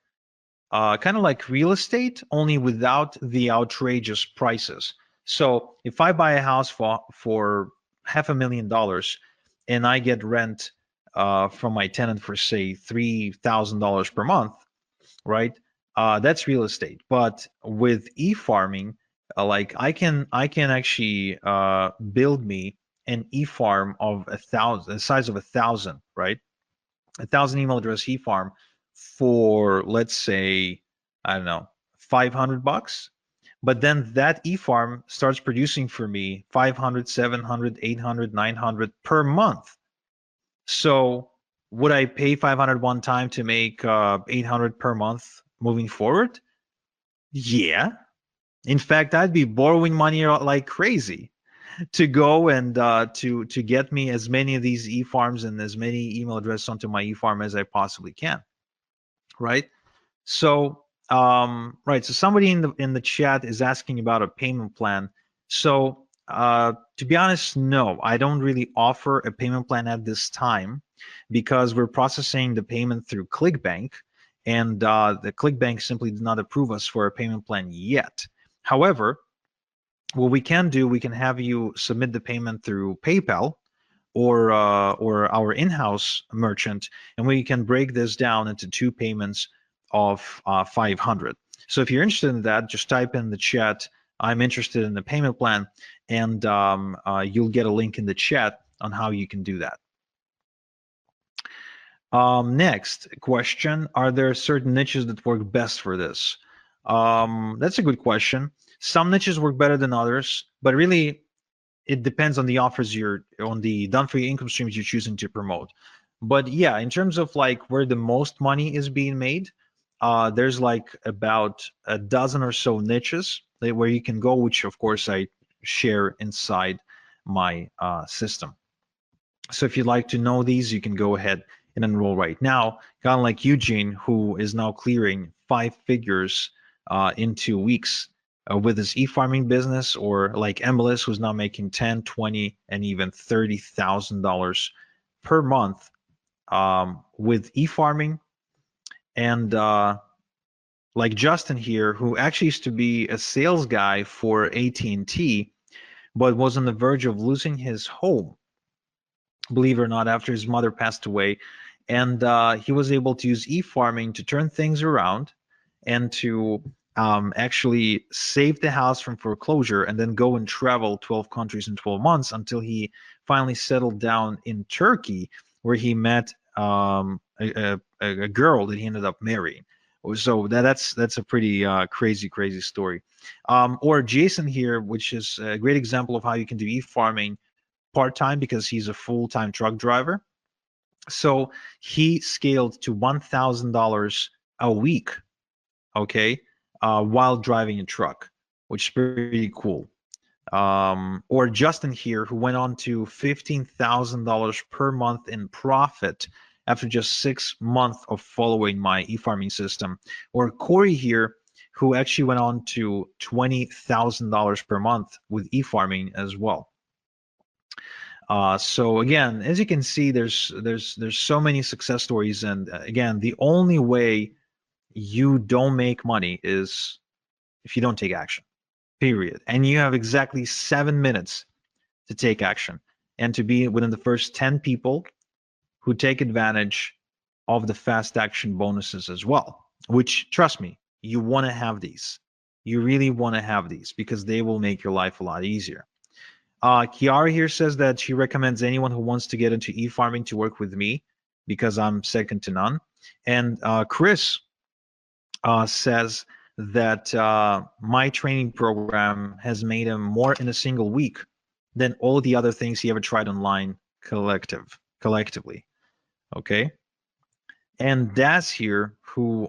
real estate, only without the outrageous prices. So if I buy a house for $500,000 and I get rent from my tenant for, say, $3,000 per month, right? That's real estate. But with e-farming, like I can actually build me an e-farm of 1,000, the size of 1,000, right? 1,000 email address e-farm for, let's say, I don't know, $500. But then that e-farm starts producing for me 500, 700, 800, 900 per month. So would I pay 500 one time to make 800 per month moving forward? Yeah. In fact, I'd be borrowing money like crazy to go and to get me as many of these e-farms and as many email addresses onto my e-farm as I possibly can, right? So right, so somebody in the chat is asking about a payment plan. So to be honest, no, I don't really offer a payment plan at this time because we're processing the payment through ClickBank, and the ClickBank simply did not approve us for a payment plan yet. However, what we can do, we can have you submit the payment through PayPal or our in-house merchant, and we can break this down into 2 payments of 500. So if you're interested in that, just type in the chat, I'm interested in the payment plan, and you'll get a link in the chat on how you can do that. Next question, are there certain niches that work best for this? That's a good question. Some niches work better than others, but really it depends on the offers on the done for you income streams you're choosing to promote. But yeah, in terms of like where the most money is being made, there's like about a dozen or so niches where you can go, which of course I share inside my system. So if you'd like to know these, you can go ahead and enroll right now. Kind of like Eugene, who is now clearing 5 figures in 2 weeks with his e-farming business, or like Emilis, who's now making 10, 20, and even $30,000 per month with e-farming. And like Justin here, who actually used to be a sales guy for AT&T, but was on the verge of losing his home, believe it or not, after his mother passed away. And he was able to use e-farming to turn things around and to actually save the house from foreclosure, and then go and travel 12 countries in 12 months until he finally settled down in Turkey, where he met a girl that he ended up marrying. So that's a pretty crazy story. Or Jason here, which is a great example of how you can do e-farming part-time because he's a full-time truck driver. So he scaled to $1,000 a week, okay, while driving a truck, which is pretty cool. Or Justin here, who went on to $15,000 per month in profit after just 6 months of following my e-farming system. Or Corey here, who actually went on to $20,000 per month with e-farming as well. So again, as you can see, there's so many success stories, and again, the only way you don't make money is if you don't take action, period. And you have exactly 7 minutes to take action and to be within the first 10 people who take advantage of the fast action bonuses as well, which, trust me, you want to have these. You really want to have these because they will make your life a lot easier. Kiara here says that she recommends anyone who wants to get into e-farming to work with me because I'm second to none. And Chris says that my training program has made him more in a single week than all the other things he ever tried online collectively. Okay. And Daz here, who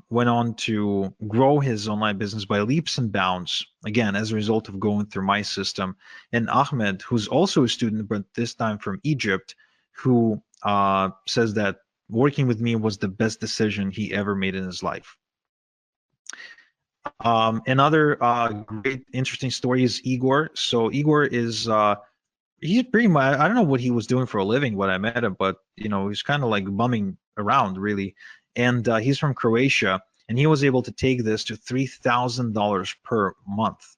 went on to grow his online business by leaps and bounds, again, as a result of going through my system. And Ahmed, who's also a student, but this time from Egypt, who says that working with me was the best decision he ever made in his life. Another great, interesting story is Igor. So Igor is he's pretty much, I don't know what he was doing for a living when I met him, but you know, he's kind of like bumming around really. And he's from Croatia, and he was able to take this to $3,000 per month.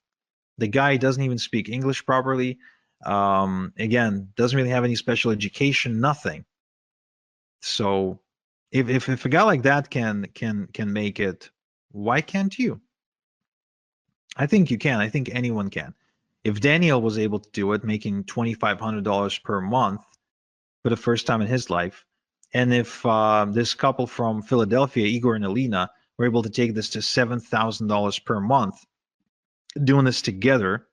The guy doesn't even speak English properly. Again, doesn't really have any special education, nothing. So if a guy like that can make it, why can't you? I think you can. I think anyone can. If Daniel was able to do it, making $2,500 per month for the first time in his life, and if this couple from Philadelphia, Igor and Alina, were able to take this to $7,000 per month, doing this together,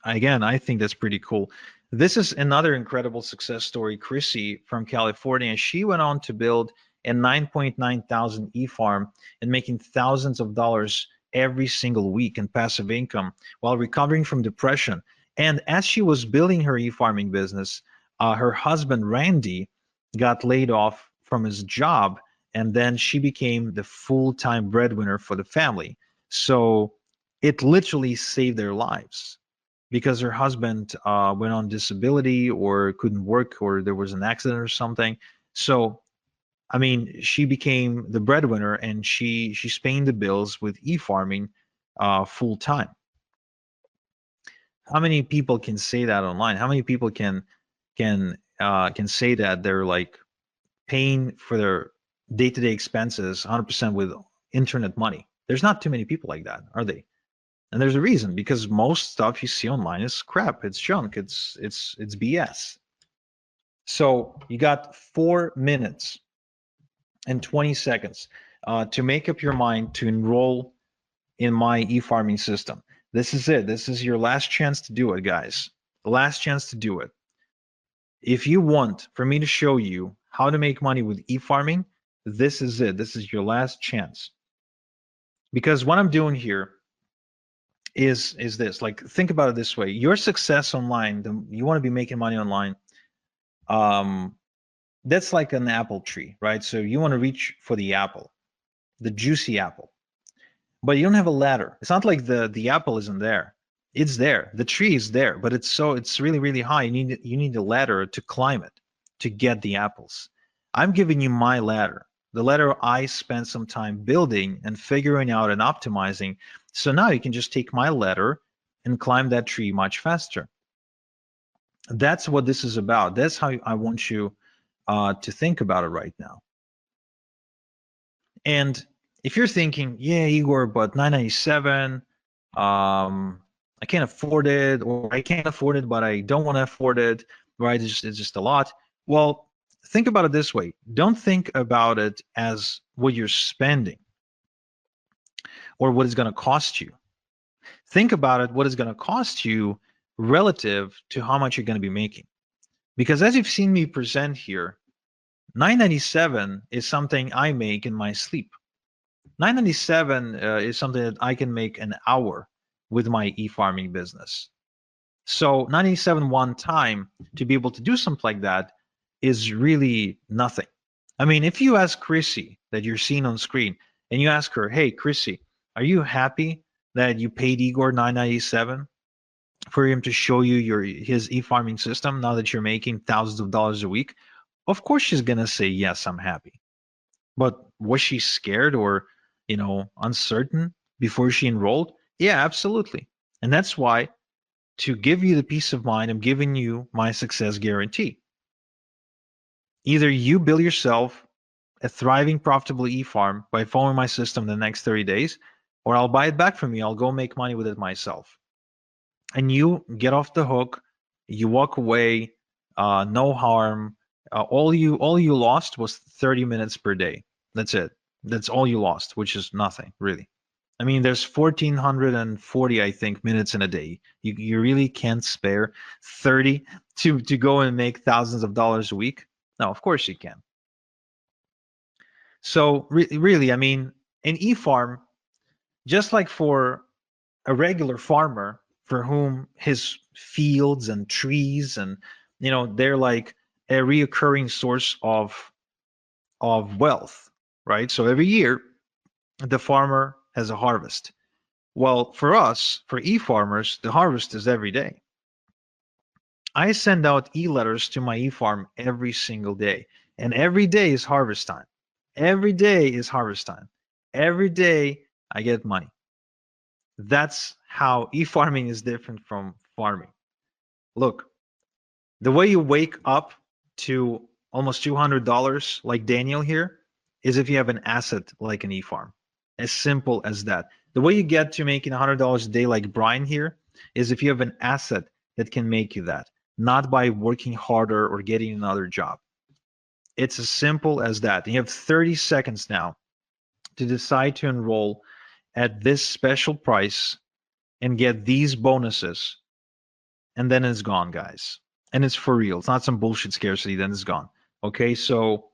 again, I think that's pretty cool. This is another incredible success story. Chrissy from California, she went on to build a 9.9 thousand e-farm and making thousands of dollars every single week in passive income while recovering from depression. And as she was building her e-farming business, her husband Randy got laid off from his job, and then she became the full-time breadwinner for the family. So it literally saved their lives because her husband went on disability or couldn't work or there was an accident or something. So I mean, she became the breadwinner and she's paying the bills with e-farming full time. How many people can say that online? How many people can say that they're like paying for their day-to-day expenses 100% with internet money? There's not too many people like that, are they? And there's a reason, because most stuff you see online is crap. It's junk. It's BS. So you got 4 minutes and 20 seconds to make up your mind to enroll in my e-farming system. This is it. This is your last chance to do it, guys. The last chance to do it. If you want for me to show you how to make money with e-farming, this is it. This is your last chance. Because what I'm doing here is this. Like, think about it this way. Your success online, you want to be making money online. That's like an apple tree, right? So you want to reach for the apple, the juicy apple, but you don't have a ladder. It's not like the apple isn't there. It's there. The tree is there, but it's really, really high. You need a ladder to climb it to get the apples. I'm giving you my ladder, the ladder I spent some time building and figuring out and optimizing. So now you can just take my ladder and climb that tree much faster. That's what this is about. That's how I want you to think about it right now. And if you're thinking, yeah, Igor, but 997, I can't afford it, or I can't afford it, but I don't want to afford it, right? It's just a lot. Well, think about it this way. Don't think about it as what you're spending or what it's going to cost you. Think about it, what it's going to cost you relative to how much you're going to be making. Because as you've seen me present here, 997 is something I make in my sleep. 997 is something that I can make an hour with my e-farming business. So 997 one time to be able to do something like that is really nothing. I mean, if you ask Chrissy that you're seeing on screen and you ask her, hey, Chrissy, are you happy that you paid Igor 997 for him to show you his e-farming system now that you're making thousands of dollars a week? Of course she's gonna say, yes, I'm happy. But was she scared or uncertain before she enrolled? Yeah, absolutely. And that's why, to give you the peace of mind, I'm giving you my success guarantee. Either you build yourself a thriving, profitable e-farm by following my system the next 30 days, or I'll buy it back from you. I'll go make money with it myself. And you get off the hook, you walk away, no harm. All you lost was 30 minutes per day. That's it. That's all you lost, which is nothing, really. I mean, there's 1,440, I think, minutes in a day. You really can't spare 30 to go and make thousands of dollars a week. No, of course you can. So really, I mean, an e-farm, just like for a regular farmer for whom his fields and trees and they're like a reoccurring source of wealth, right? So every year the farmer has a harvest. Well, for us, for e-farmers, the harvest is every day. I send out e-letters to my e-farm every single day, and every day is harvest time. Every day is harvest time. Every day I get money. That's how e-farming is different from farming. Look, the way you wake up to almost $200 like Daniel here is if you have an asset like an e-farm. As simple as that. The way you get to making $100 a day like Brian here is if you have an asset that can make you that, not by working harder or getting another job. It's as simple as that. You have 30 seconds now to decide to enroll at this special price and get these bonuses, and then it's gone, guys. And it's for real. It's not some bullshit scarcity, then it's gone. Okay, so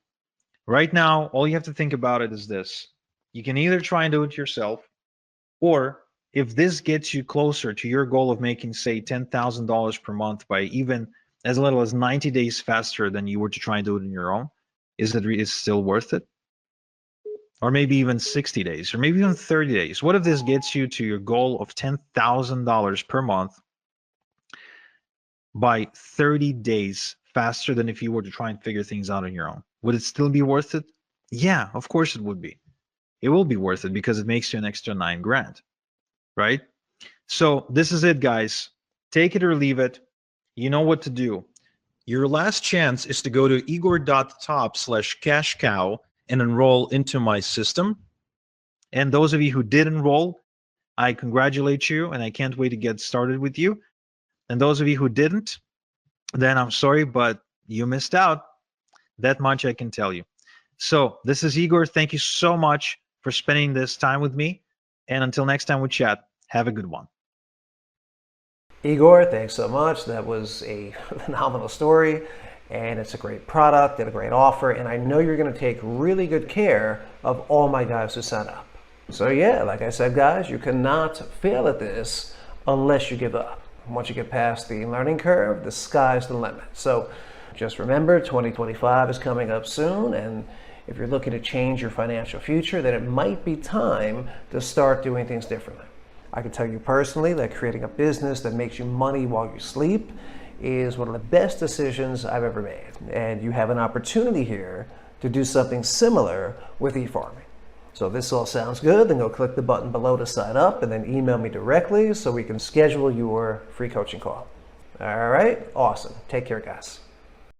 right now, all you have to think about it is this. You can either try and do it yourself, or if this gets you closer to your goal of making, say, $10,000 per month by even as little as 90 days faster than you were to try and do it on your own, is it still worth it? Or maybe even 60 days, or maybe even 30 days. What if this gets you to your goal of $10,000 per month by 30 days faster than if you were to try and figure things out on your own? Would it still be worth it? Yeah, of course it would be. It will be worth it because it makes you an extra 9 grand, right? So this is it, guys. Take it or leave it. You know what to do. Your last chance is to go to igor.top/cashcow and enroll into my system. And those of you who did enroll, I congratulate you, and I can't wait to get started with you. And those of you who didn't, then I'm sorry, but you missed out. That much I can tell you. So this is Igor. Thank you so much for spending this time with me. And until next time we chat, have a good one. Igor, thanks so much. That was a phenomenal story, and it's a great product and a great offer, and I know you're going to take really good care of all my guys who sign up. So yeah, like I said, guys, you cannot fail at this unless you give up. Once you get past the learning curve, the sky's the limit. So just remember, 2025 is coming up soon, and if you're looking to change your financial future, then it might be time to start doing things differently. I can tell you personally that creating a business that makes you money while you sleep is one of the best decisions I've ever made. And you have an opportunity here to do something similar with e-farming. So if this all sounds good, then go click the button below to sign up and then email me directly so we can schedule your free coaching call. All right, awesome. Take care, guys.